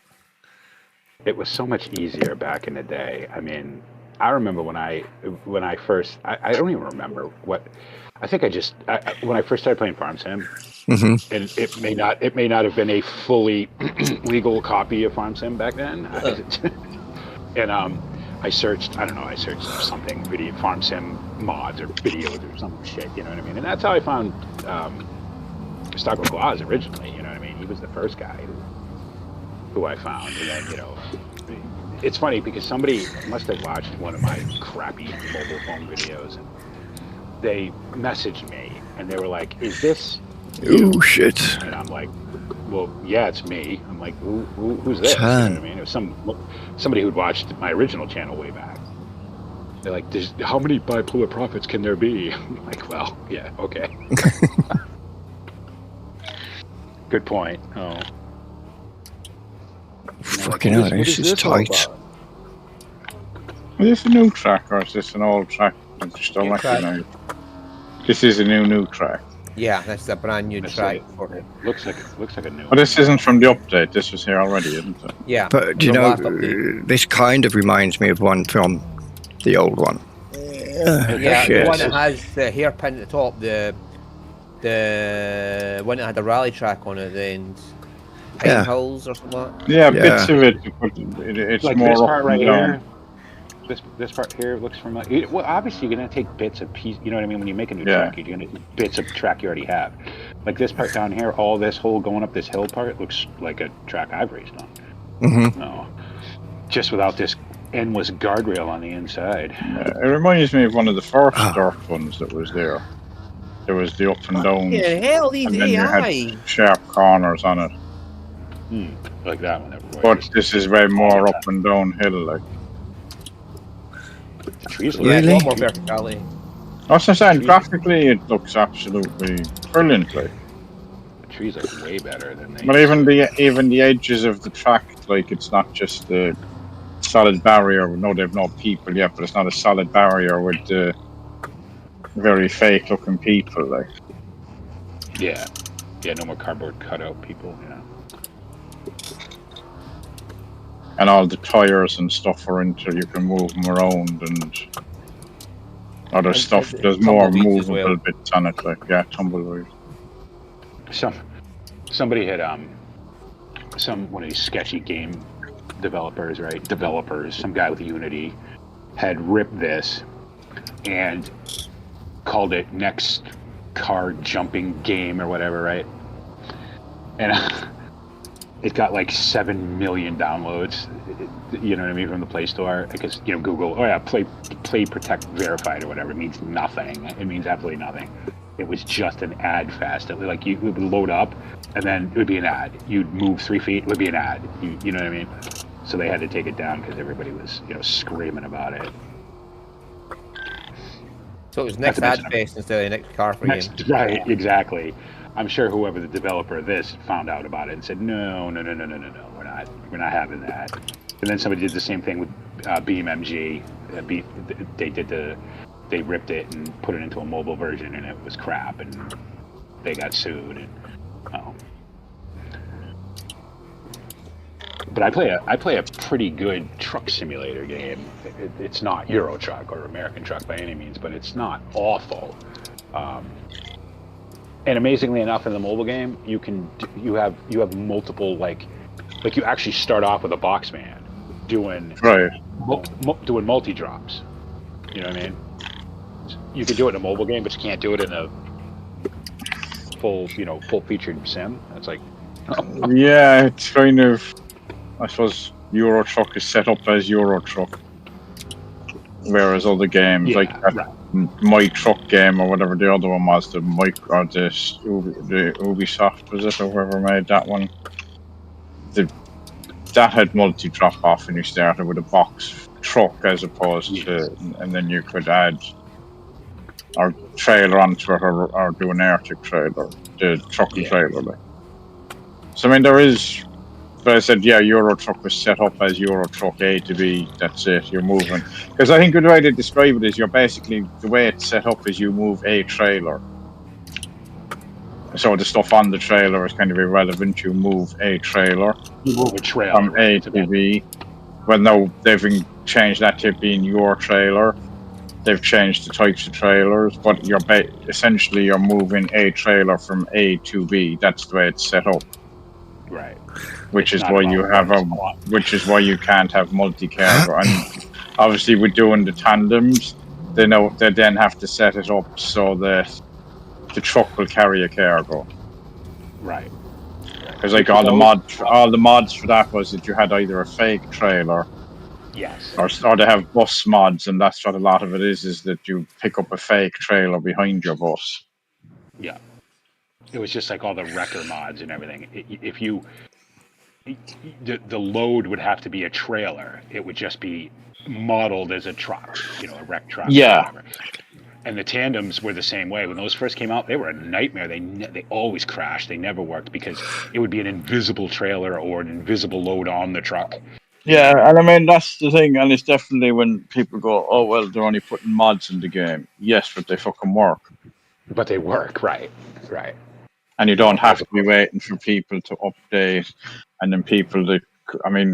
It was so much easier back in the day. I mean, I remember when I first, I don't even remember what, I think when I first started playing FarmSim, and it may not have been a fully legal copy of FarmSim back then. And I searched something, video FarmSim mods or videos or some shit, you know what I mean? And that's how I found Stockwell Glaz originally, you know what I mean? He was the first guy who I found. And then, you know, it's funny because somebody must have watched one of my crappy mobile phone videos and they messaged me and they were like, is this you?
Oh, shit.
And I'm like, well, yeah, it's me. I'm like, who's this? You know what I mean? It was somebody who'd watched my original channel way back. They're like, how many bipolar prophets can there be? I'm like, well, yeah, okay. Good point. Oh.
Fucking hell, this is tight.
Is this a new track or is this an old track? I just don't recognize. This is a new track.
Yeah, that's a brand new track.
Looks like a new.
But this isn't from the update. This was here already, isn't it?
Yeah.
But you know, this kind of reminds me of one from the old one.
Yeah, the one that has the hairpin at the top. The one that had the rally track on it, and Pine Hills or something like that.
Yeah, bits of it. It's
like
more
this
up
part
and
right
down.
here. This part here looks familiar. Well, obviously you're gonna take bits of piece. You know what I mean? When you make a new track, you're gonna take bits of track you already have. Like this part down here, all this whole going up this hill part looks like a track I've raced on. No, just without this endless guardrail on the inside.
It reminds me of one of the first dirt ones that was there. There was the up and downs.
Yeah, hell, these
and then
AI.
you had sharp corners on it.
Like that one.
But this is way more up and downhill, like.
The trees
look really? More verticality.
I was saying, graphically, it looks absolutely brilliant, like.
The trees look way better than they.
But even the edges of the track, like, it's not just the solid barrier. No, they've no people yet, but it's not a solid barrier with the very fake-looking people, like.
Yeah, no more cardboard cutout people. Yeah. And
all the tires and stuff are into, you can move them around, and Other
And
stuff.
the
There's more
tumbleweeds as
movable
well.
bits on it, like tumbleweeds.
Somebody had one of these sketchy game developers, right? Developers, some guy with Unity, had ripped this and called it next card jumping game or whatever, right? And it got like 7 million downloads, you know what I mean, from the Play Store. Because, you know, Google, play, protect, verified or whatever, it means nothing. It means absolutely nothing. It was just an ad fest. It would load up, and then it would be an ad. You'd move 3 feet, it would be an ad. You know what I mean? So they had to take it down because everybody was, screaming about it.
So it was next ad fest instead of next car for game.
Right, exactly. I'm sure whoever the developer of this found out about it and said, no, we're not having that. And then somebody did the same thing with BeamMG. They ripped it and put it into a mobile version, and it was crap, and they got sued. And, But I play a pretty good truck simulator game. It's not Euro Truck or American Truck by any means, but it's not awful. And amazingly enough, in the mobile game, you have multiple like you actually start off with a boxman doing doing multi drops. You know what I mean? You can do it in a mobile game, but you can't do it in a full featured sim. It's like
yeah, it's kind of. I suppose Euro Truck is set up as Euro Truck, whereas other games like that, My Truck game or whatever the other one was, the Ubisoft was it, or whoever made that one. That had multi drop off, and you started with a box truck as opposed to, and then you could add our trailer onto it or do an Arctic trailer, the truck and trailer. Like. So I mean, there is. But I said, Euro Truck was set up as Euro Truck A to B. That's it. You're moving. Because I think the way to describe it is you're basically, the way it's set up is you move a trailer. So the stuff on the trailer is kind of irrelevant. You move a trailer.
You move a trailer.
From A to B. Well, no, they've changed that to being your trailer. They've changed the types of trailers. But essentially you're moving a trailer from A to B. That's the way it's set up.
Right.
Which is why you can't have multi-cargo. And obviously with doing the tandems, they then have to set it up so that the truck will carry a cargo.
Right.
Because like all the mods for that was that you had either a fake trailer, or they have bus mods, and that's what a lot of it is that you pick up a fake trailer behind your bus.
Yeah. It was just like all the wrecker mods and everything. If you the load would have to be a trailer. It would just be modeled as a truck, a wreck truck.
Yeah.
Or whatever. And the tandems were the same way. When those first came out, they were a nightmare. They always crashed. They never worked because it would be an invisible trailer or an invisible load on the truck.
Yeah, and I mean, that's the thing. And it's definitely when people go, oh, well, they're only putting mods in the game. Yes, but they fucking work.
But they work, right.
And you don't have to be waiting for people to update. And then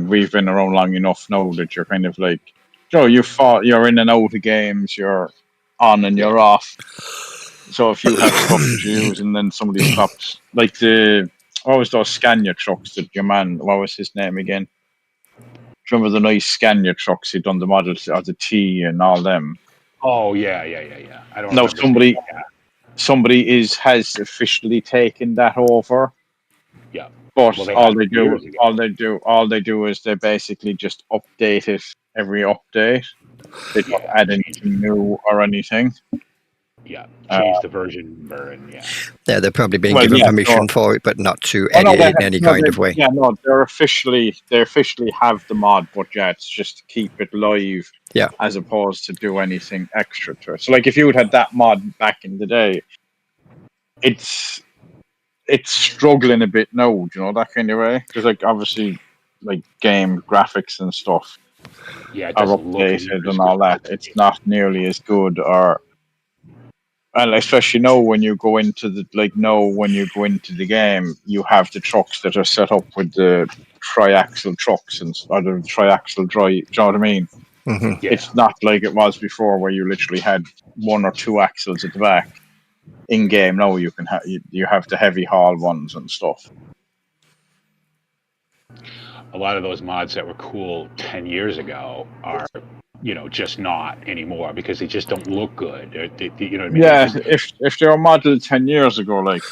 we've been around long enough now that you're kind of like, you're in and out of games, you're on and you're off. So if you have stuff to use and then somebody stops, like what was those Scania trucks that your man, what was his name again? Remember the nice Scania trucks he'd done the models of the T and all them?
Oh, yeah. I don't know.
Somebody has officially taken that over.
Yeah.
But all they do is they basically just update it every update. They don't add anything new or anything.
Yeah, change the version number and
Yeah, they're probably being given permission for it, but not to edit it in any kind of way.
Yeah, no, they officially have the mod, but it's just to keep it live.
Yeah.
As opposed to do anything extra to it. So, like, if you had that mod back in the day, it's struggling a bit now, that kind of way. Because, like, obviously, like game graphics and stuff are updated and all that. It's not nearly as good, and especially now when you go into the game, you have the trucks that are set up with the triaxle trucks or the triaxle drive. Do you know what I mean?
Mhm.
Yeah.
It's not like it was before, where you literally had 1 or 2 axles at the back. In game now, you can you have the heavy haul ones and stuff.
A lot of those mods that were cool 10 years ago are, just not anymore because they just don't look good. You know what I mean?
Yeah, if they were modeled 10 years ago, like,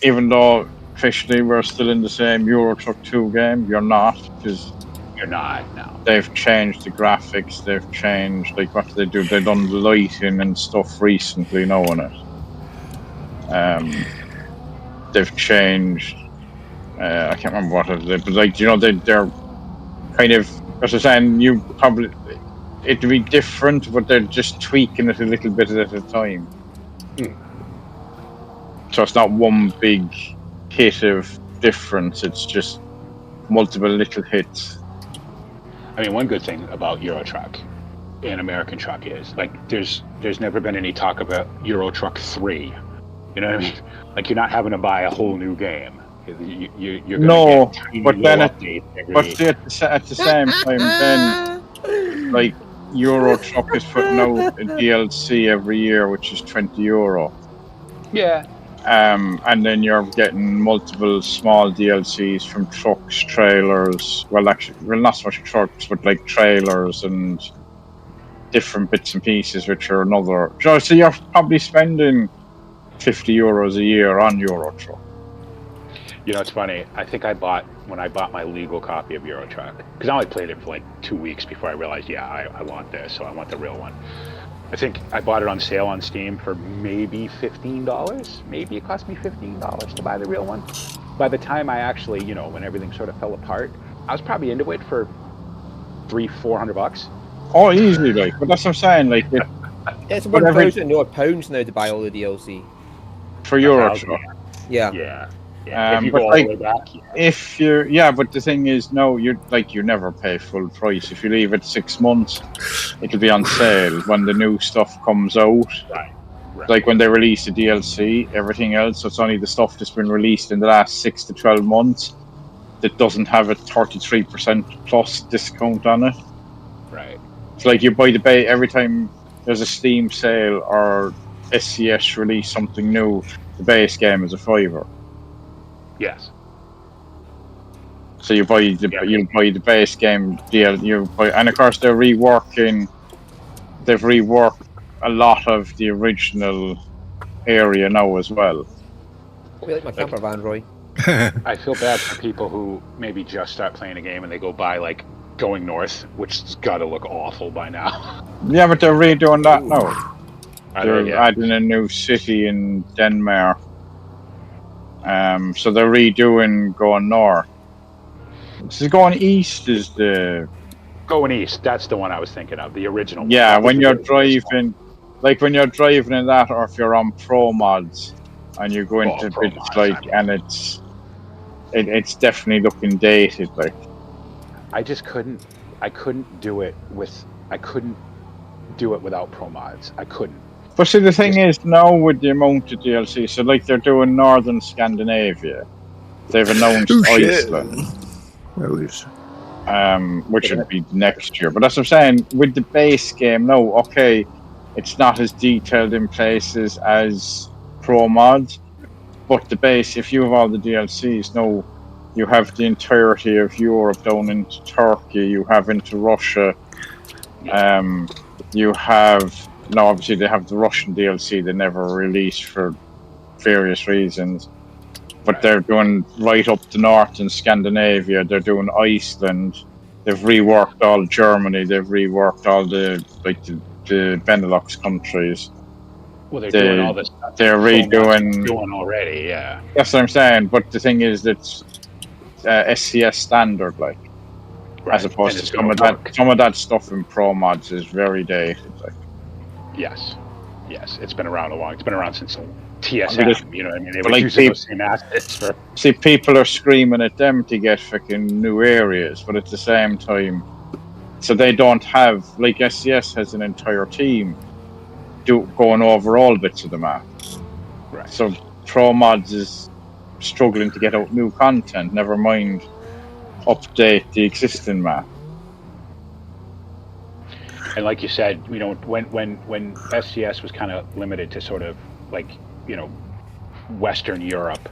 even though officially we're still in the same Euro Truck 2 game, you're not, because
You're not, no.
they've changed the graphics, they've changed, like, what do they do? They've done lighting and stuff recently now in it. They've changed, I can't remember what it is, but, like, they're kind of, as I was saying, it'd be different, but they're just tweaking it a little bit at a time. So it's not one big hit of difference, it's just multiple little hits.
I mean, one good thing about Euro Truck and American Truck is, like, there's never been any talk about Euro Truck 3. You know what I mean? Like, you're not having to buy a whole new game. You're going to get tiny
but then
updates every...
But at the same time, then, like, Euro Truck is putting out a DLC every year, which is €20.
Yeah.
And then you're getting multiple small DLCs from trucks, trailers. Well, actually, not so much trucks, but like trailers and different bits and pieces, which are another. So you're probably spending €50 a year on Euro Truck.
It's funny. I think when I bought my legal copy of Euro Truck, because I only played it for like 2 weeks before I realized, I want this, so I want the real one. I think I bought it on sale on Steam for maybe $15. Maybe it cost me $15 to buy the real one. By the time I actually, when everything sort of fell apart, I was probably into it for $300-400.
Oh, easily, like. But that's what I'm saying, like.
It's £1,000 now to buy all the DLC
for Euro Truck.
Yeah.
Yeah. If you
but
go all the way back,
but the thing is, no, you never pay full price. If you leave it 6 months, it'll be on sale when the new stuff comes out.
Right.
Like when they release the DLC, everything else, so it's only the stuff that's been released in the last 6 to 12 months that doesn't have a 33% plus discount on it.
Right.
It's like you buy the base every time there's a Steam sale or SCS release something new. The base game is $5.
Yes.
So you buy the base game deal. And of course they've reworked a lot of the original area now as well.
We like my camper van, Roy.
I feel bad for people who maybe just start playing a game and they go by like Going North, which has got to look awful by now.
Yeah, but they're redoing that now. They're
Yeah.
adding a new city in Denmark. So they're redoing Going North. So Going East is the...
Going East, that's the one I was thinking of, the original one.
Yeah, when you're driving, like when you're driving in that, or if you're on Pro Mods and you go into bits like, and it's definitely looking dated, like.
I couldn't do it without Pro Mods. I couldn't.
But see, the thing is, now with the amount of DLC, so like they're doing Northern Scandinavia, they've announced Iceland, which would be next year. But that's what I'm saying, with the base game, no, okay, it's not as detailed in places as Pro Mods, but the base, if you have all the DLCs, no, you have the entirety of Europe down into Turkey, you have into Russia, you have... Now, obviously, they have the Russian DLC they never released for various reasons. But they're doing right up the north in Scandinavia. They're doing Iceland. They've reworked all Germany. They've reworked all the Benelux countries.
Well, they're doing all this stuff.
They're redoing...
Doing already, yeah.
That's what I'm saying. But the thing is, it's SCS standard, like. Right. As opposed to some of that stuff in Pro Mods is very dated, like.
Yes, it's been around It's been around since TSM. You know what I mean? They were
like
using those same assets for...
See, people are screaming at them to get fucking new areas, but at the same time, so they don't have, like SCS has an entire team going over all bits of the map.
Right.
So Pro Mods is struggling to get out new content. Never mind update the existing map.
And like you said, you know, when SCS was kind of limited to sort of like, you know, Western Europe,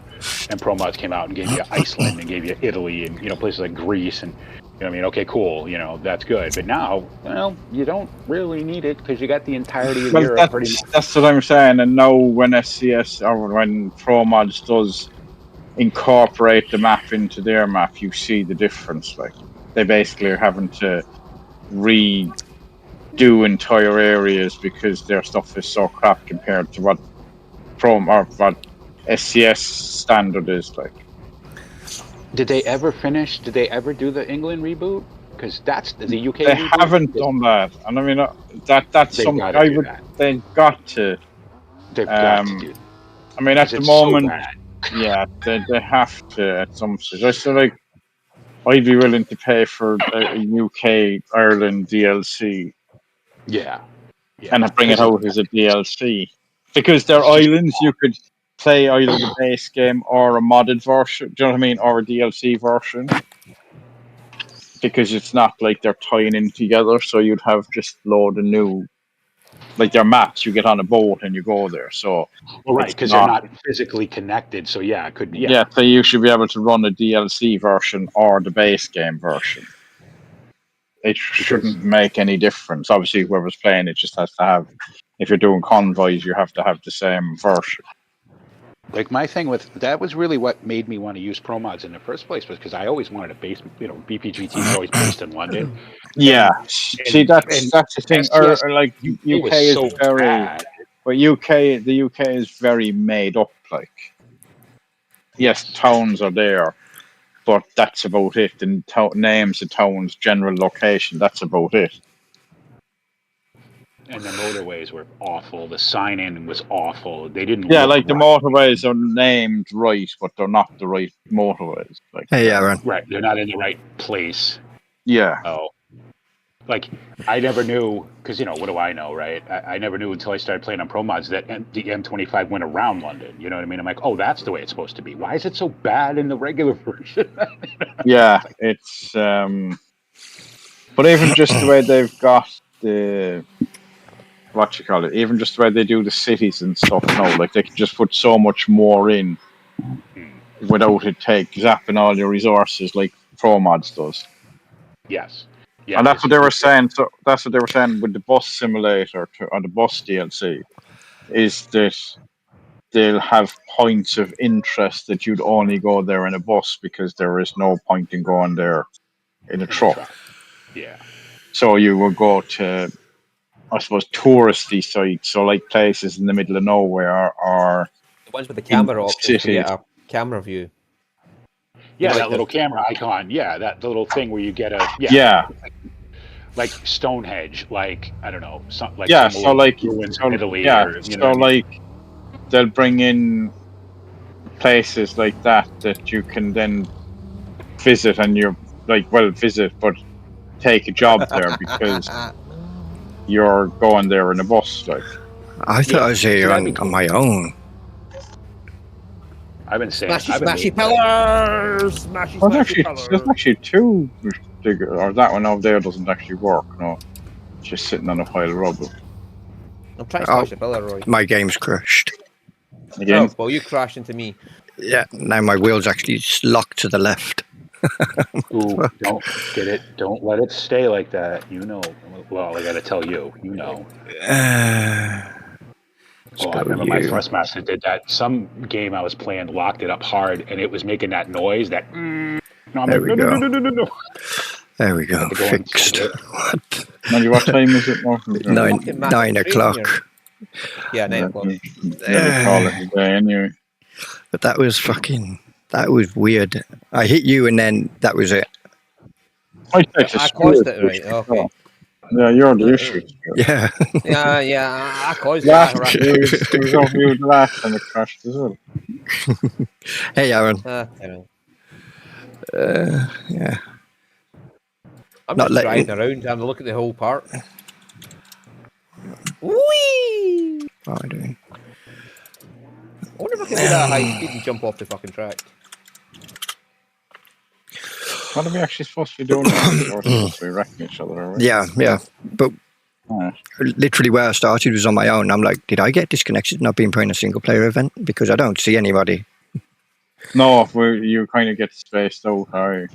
and Pro Mods came out and gave you Iceland and gave you Italy and, you know, places like Greece, and, you know, I mean, okay, cool, you know, that's good. But now, well, you don't really need it because you got the entirety of
Well,
Europe pretty much.
that's what I'm saying. And now when SCS or when Pro Mods does incorporate the map into their map, you see the difference. Like they basically are having to redo entire areas because their stuff is so crap compared to what what SCS standard is like.
Did they ever finish? Did they ever do the England reboot? Because that's the UK.
They
reboot?
haven't done that, and I mean that's
They've
something
gotta
I
do
would.
that.
They've got to.
They've got to do.
I mean, at the
It's
moment,
so bad.
yeah, they have to at some stage. I feel like I'd be willing to pay for a UK Ireland DLC
Yeah.
and bring it out as a DLC because they're islands. You could play either the base game or a modded version. Do you know what I mean? Or a DLC version. Because it's not like they're tying in together, so you'd have just load of new, like their maps. You get on a boat and you go there. So,
Well, right, because they're not physically connected. So yeah, it could be.
Yeah, so you should be able to run a DLC version or the base game version. It shouldn't make any difference. Obviously, whoever's playing it just has to have. If you're doing convoys, you have to have the same version.
Like my thing with that was really what made me want to use Pro Mods in the first place, was because I always wanted a base. You know, BPGT is always based in London.
Yeah, see that's the thing. Or like UK is
so
very,
bad.
but the UK is very made up. Like, yes, towns are there, but that's about it. And names of towns, general location, that's about it.
And the motorways were awful. The sign-in was awful. They didn't.
Yeah,
look
like the
right.
motorways are named right, but they're not the right motorways. Like,
Hey, Aaron.
Right, they're not in the right place.
yeah.
Oh, like I never knew, because you know, what do I know, right? I never knew until I started playing on Pro Mods that the M25 went around London. You know what I mean? I'm like, oh, that's the way it's supposed to be. Why is it so bad in the regular version?
Yeah, it's but even just the way they've got the what you call it, even just the way they do the cities and stuff now, like they can just put so much more in without it zapping all your resources like Pro Mods does.
Yes. Yeah,
and that's what they were saying. So that's what they were saying with the bus simulator or the bus DLC, is that they'll have points of interest that you'd only go there in a bus because there is no point in going there in a truck.
Yeah.
So you will go to, I suppose, touristy sites, so like places in the middle of nowhere or
the ones with the camera options to get a camera view.
Yeah, like that little camera icon. Yeah, that little thing where you get a like Stonehenge, like I don't know, so like ruins in Italy.
Yeah,
or, you
know like they'll bring in places like that you can then visit, and you're like, well, visit, but take a job there because you're going there in a bus. Like,
I thought I was here on my own.
I've been saying,
smashy pillars, smashy pillars.
There's actually two, or that one over there doesn't actually work. No, it's just sitting on a pile of rubble.
I'm trying to smash a pillar, Roy.
My game's crashed.
Again?
Oh, well, you crashed into me.
Yeah, now my wheel's actually locked to the left.
Ooh, don't get it. Don't let it stay like that. You know. Well, I got to tell you. You know. I remember my Thrustmaster did that. Some game I was playing locked it up hard, and it was making that noise. That. No,
there we go.
No.
There we go. Fixed. What?
What time is it?
9 o'clock.
Yeah, 9 o'clock.
Call it a day anyway.
But that was weird. I hit you, and then that was it.
I caused it, right? Okay.
Yeah, you're the issue.
Yeah.
I caused it.
It was over you the last time it crashed as well.
Hey, Aaron. Yeah.
I'm not driving around and look at the whole part. Whee!
What am I doing?
I wonder if I can do that high speed and jump off the fucking track.
What are we actually supposed to be doing? We're supposed to be wrecking each other, are we?
Yeah. But Literally where I started was on my own. I'm like, did I get disconnected and I've been playing a single player event? Because I don't see anybody.
No, you kind of get spaced out, are you?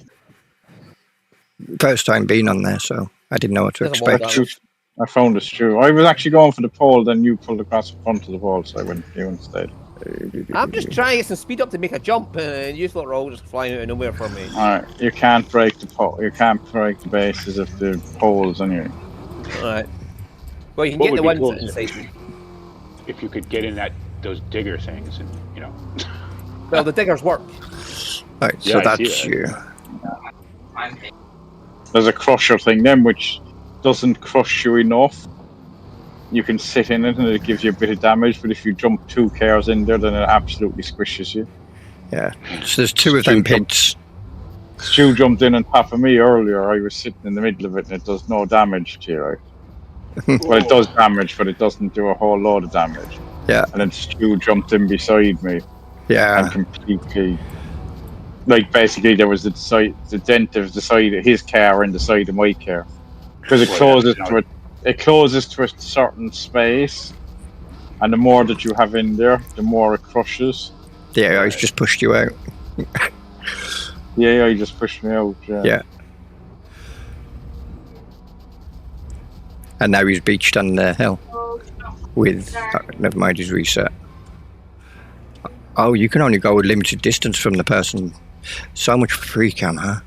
First time being on there, so I didn't know what to
Doesn't work
expect.
that
I found it's true. I was actually going for the pole, then you pulled across the front of the pole, so I went with you instead.
I'm just trying to get some speed up to make a jump, and you lot are all just flying out of nowhere for me.
Alright, you can't break the pole. You can't break the bases of the poles anyway.
Alright. Well, you can
What
get
would
the
be
ones
cool is
inside.
if you could get in those digger things, and
Well, the diggers work.
Right,
Yeah,
so
I see
that's
that.
you.
There's a crusher thing then, which doesn't crush you enough. You can sit in it and it gives you a bit of damage, but if you jump 2 cars in there, then it absolutely squishes you.
Yeah. So there's 2 of them pits.
Stu jumped in on top of me earlier. I was sitting in the middle of it and it does no damage to you, right? Well, it does damage, but it doesn't do a whole load of damage.
Yeah.
And then Stu jumped in beside me
Yeah.
and completely, like, basically there was the dent of the side of his car and the side of my car. Because it closes to a certain space, and the more that you have in there, the more it crushes.
Yeah, he's just pushed you out.
Yeah, he just pushed me out.
Yeah. And now he's beached on the hill. With never mind his reset. Oh, you can only go a limited distance from the person. So much free cam, huh?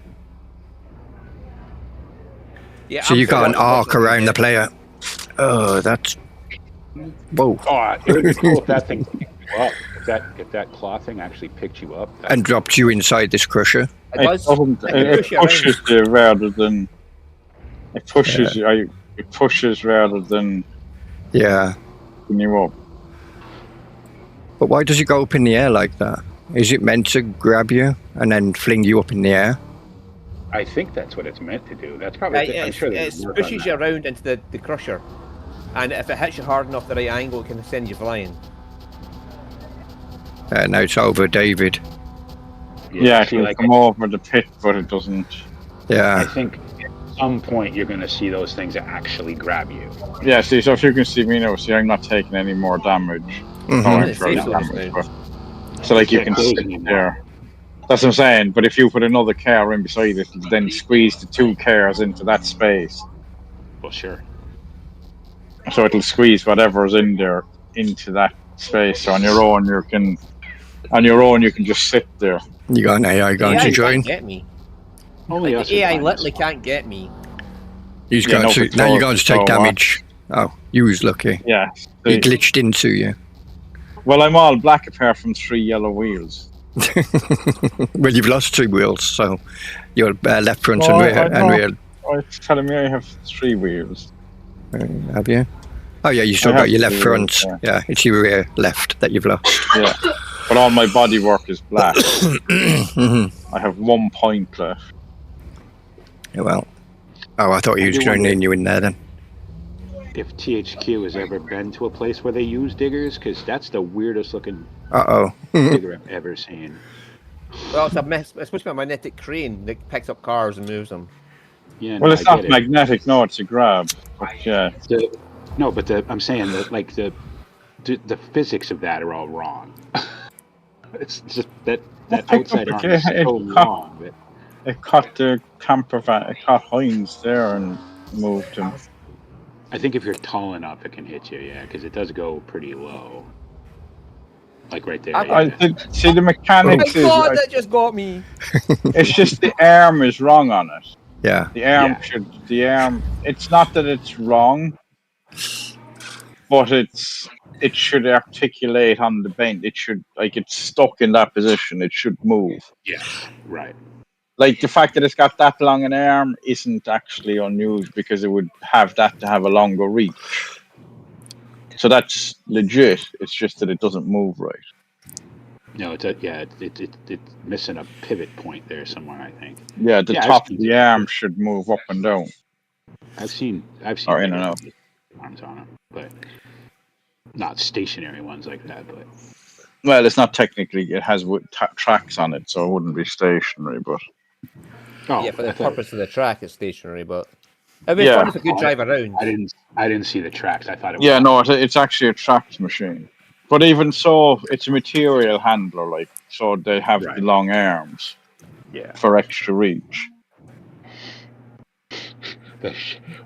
Yeah.
So you got an arc around the player. Oh, that's whoa!
Oh, it would be cool if that thing picked you up. If that claw thing actually picked you up
And dropped you inside this crusher.
It does.
It pushes you rather than it pushes you. It pushes rather than picking you up.
But why does it go up in the air like that? Is it meant to grab you and then fling you up in the air?
I think that's what it's meant to do. That's probably. I'm sure
it pushes you around into the crusher, and if it hits you hard enough the right angle, it can send you flying.
Now it's over, David.
Yeah, it can come over the pit, but it doesn't.
I
Yeah.
think at some point you're going to see those things that actually grab you.
Yeah, see, so if you can see me now, see, I'm not taking any more damage.
Mhm.
Oh, I'm
It's
fairly
safe
damaged, but so like you can sit there. That's what I'm saying. But if you put another car in beside it, you then squeeze the 2 cars into that space.
Well, sure.
So it'll squeeze whatever's in there into that space. So on your own, you can just sit there.
You got an AI going to join.
Can't get me.
Only
Like,
us
the AI
are fine.
literally can't get me.
He's
Yeah,
going
no,
to
but
now. You're
so-
going to take
so
damage. Oh, you was lucky.
Yeah.
He glitched into you.
Well, I'm all black apart from 3 yellow wheels.
Well, you've lost 2 wheels, so your left front
No,
and rear.
Oh, it's telling me I have 3 wheels.
Have you? Oh yeah, you still
I
got
have
your left
2
front.
wheels,
Yeah, it's your rear left that you've lost.
Yeah. But all my bodywork is black.
Mhm.
I have 1 point left.
Well, I thought he was
do
joining
wonder-
you in there then.
If THQ has ever been to a place where they use diggers, because that's the weirdest looking
Uh-oh.
digger I've ever seen.
Well, it's supposed to be a magnetic crane that picks up cars and moves them.
Yeah,
Well,
no,
it's
I
not
get it.
magnetic. No, it's a grab. But yeah.
I'm saying that like the physics of that are all wrong. It's just that outside arm is so long that
It caught the camper van. It caught Heinz there and moved him.
I think if you're tall enough, it can hit you. Yeah, because it does go pretty low. Like right there.
See, the
Oh
mechanics
my
is.
god, that just got me!
It's just the arm is wrong on it.
Yeah.
The arm it's not that it's wrong, but it should articulate on the bend. It should, like, it's stuck in that position. It should move.
Yes, right.
Like, the fact that it's got that long an arm isn't actually unused because it would have that to have a longer reach. So that's legit. It's just that it doesn't move right.
No, it's missing a pivot point there somewhere, I think.
Yeah, the
Yeah,
top of the arm should move up and down.
I've seen
Or in and out.
arms on them, but not stationary ones like that. But
Well, it's not technically. It has tracks on it, so it wouldn't be stationary. But
Yeah, for the purpose of the track, it's stationary, but I mean,
Yeah.
it's a good drive around.
I didn't see the tracks. I thought it was.
Yeah, no, it's actually a tracked machine. But even so, it's a material handler, like, so they have
Right.
the long arms
Yeah.
for extra reach.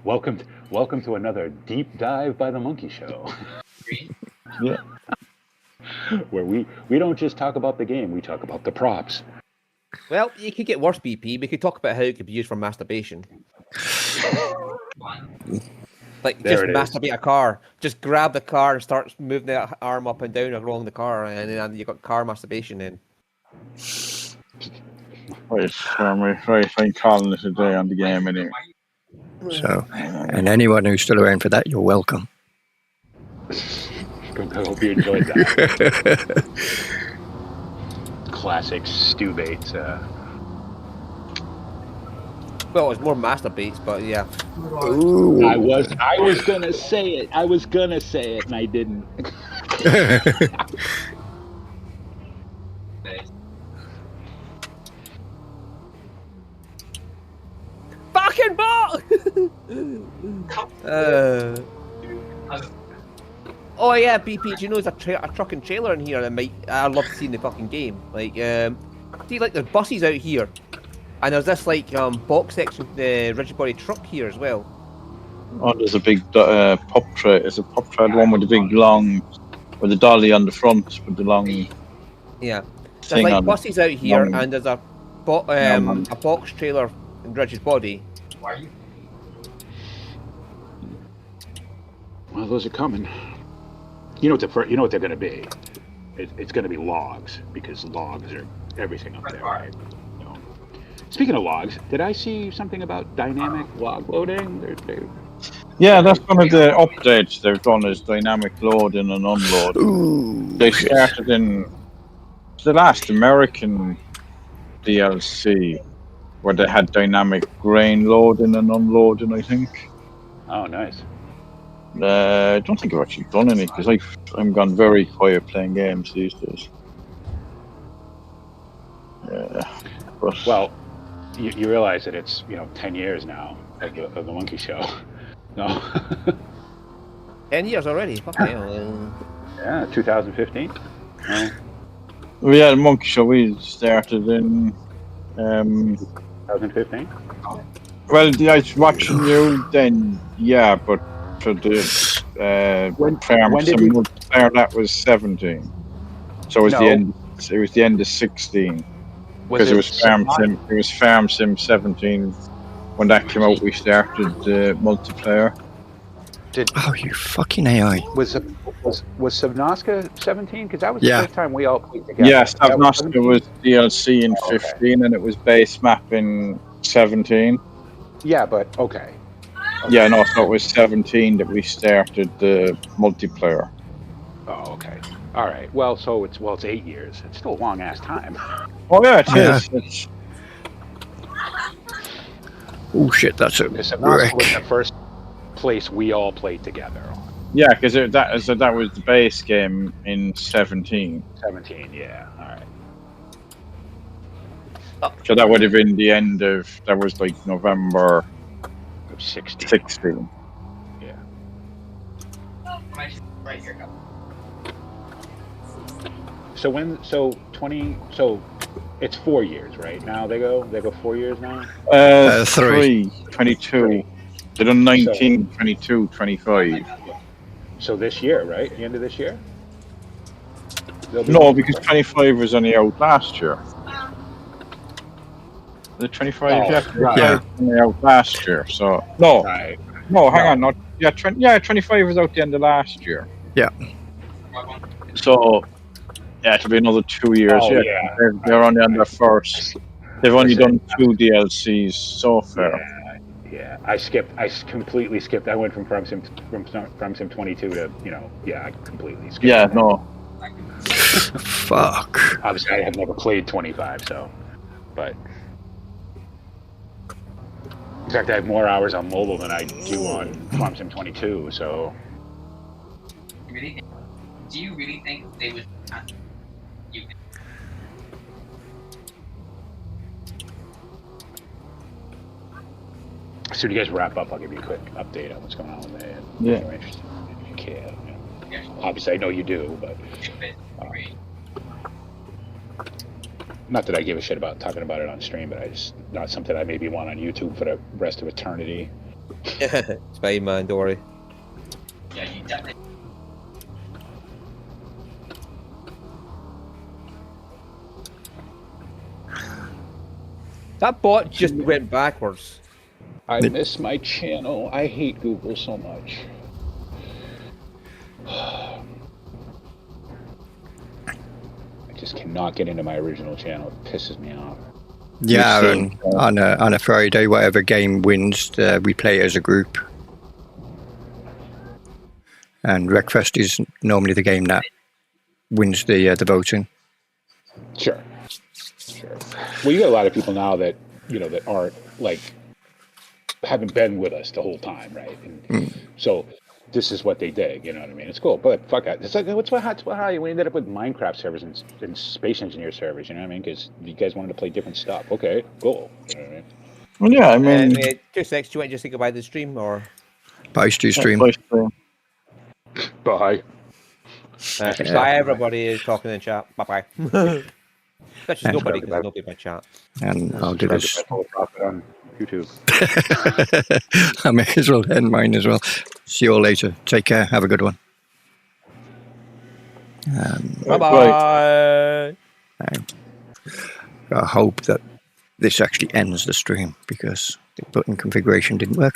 Welcome to another deep dive by the Monkey Show.
Yeah.
Where we don't just talk about the game, we talk about the props.
Well, you could get worse, BP. We could talk about how it could be used for masturbation. Like,
There
just
it is.
masturbate a car. Just grab the car and start moving the arm up and down along the car, and then you got car masturbation then.
Right, I'm calling it a day on the game anyway.
So, and anyone who's still around for that, you're welcome.
I hope you enjoyed that. Classic Stu Bates.
Well, it was more masturbates, but yeah.
Ooh.
I was gonna say it. And I didn't.
Fucking ball! Oh yeah, BP. Do you know there's a truck and trailer in here that I'd love to see in the fucking game? Like, see, like there's buses out here, and there's this like box section, the rigid body truck here as well.
Oh, there's a big pop tray. It's a pop tray, the one with the big long, with the dolly on the front, with the long.
Yeah, there's
thing
like
on
buses out here,
long-
and there's a box trailer and rigid body.
Well, those are coming. You know what they're going to be. It's going to be logs, because logs are everything up there, right? You know. Speaking of logs, did I see something about dynamic log loading?
Yeah, that's one of the updates they've done, is dynamic loading and unloading.
Ooh.
They started in the last American DLC, where they had dynamic grain loading and unloading, I think.
Oh, nice.
I don't think I've actually done any, because I'm gone very quiet playing games these days. But
Well, you realize that it's 10 years now of the Monkey Show. No.
10 years already. Fucking hell.
Yeah, 2015.
yeah, the Monkey Show, we started in
2015.
well, I was watching you then, yeah, but for the
When
farm
did
sim
we-
multiplayer, that was 17. So it was
No.
the end. It was the end of 16, because it was farm sim. It was farm sim 17 when that came out. We started the multiplayer.
Oh, you fucking AI.
Was Subnautica 17? Because that was
Yeah.
the first time we all played together.
Yes,
That was
Subnautica was DLC in
Okay.
15, and it was base map in 17.
Yeah, but okay.
Yeah, no, so it was 17 that we started the multiplayer.
Oh, okay. All right. Well, so it's 8 years. It's still a long ass time.
Oh yeah, it
Yeah.
is. It's,
Oh shit, that's a
Subnautica
wreck.
was the first place we all played together on.
yeah, because that was the base game in 17.
17. Yeah. All right.
So that would have been the end of, that was like November
16.
16.
Yeah. So 20. It's 4 years, right? Now they go 4 years now.
3.
22. They done 19, 22, 25.
So this year, right? The end of this year.
No, because 25 was only out last year. The 25,
Oh,
yeah,
right.
Yeah.
only out last year. So no,
Right.
no, hang on, not yeah, 25 was out the end of last year.
Yeah.
So yeah, it'll be another 2 years.
Oh,
yeah,
yeah.
They're only on their first. They've only done 2 DLCs so far.
Yeah. I completely skipped. I went from Sim 22 to I completely skipped.
Yeah, no.
Fuck.
Obviously, I have never played 25, so, but in fact, I have more hours on mobile than I do on Farm Sim 22. So,
Do you really think they would?
as soon as you guys wrap up, I'll give you a quick update on what's going on with it.
Yeah.
If you're interested, if you can. You know. Obviously, I know you do, but not that I give a shit about talking about it on stream, but I just not something I maybe want on YouTube for the rest of eternity.
It's fine, man. Don't worry.
Yeah, you definitely.
That bot just went backwards.
I miss my channel. I hate Google so much. I just cannot get into my original channel. It pisses me off.
Yeah,
You've seen,
and on a Friday, whatever game wins, we play as a group. And Wreckfest is normally the game that wins the voting.
Sure. Well, you got a lot of people now that that aren't like haven't been with us the whole time, right? And so this is what they dig. You know what I mean? It's cool, but fuck it. It's like how you ended up with Minecraft servers and Space Engineer servers. You know what I mean? Because you guys wanted to play different stuff. Okay, cool. You know what I mean?
Well, yeah, I mean,
2 seconds. Do you want to just say goodbye to the stream, or
Bye, Stu Stream.
Bye.
bye, everybody is talking in chat. Bye bye. That's just nobody because nobody in my chat.
And I'll do this.
Profit on YouTube.
I may as well end mine as well. See you all later. Take care. Have a good one.
Bye bye.
I hope that this actually ends the stream because the button configuration didn't work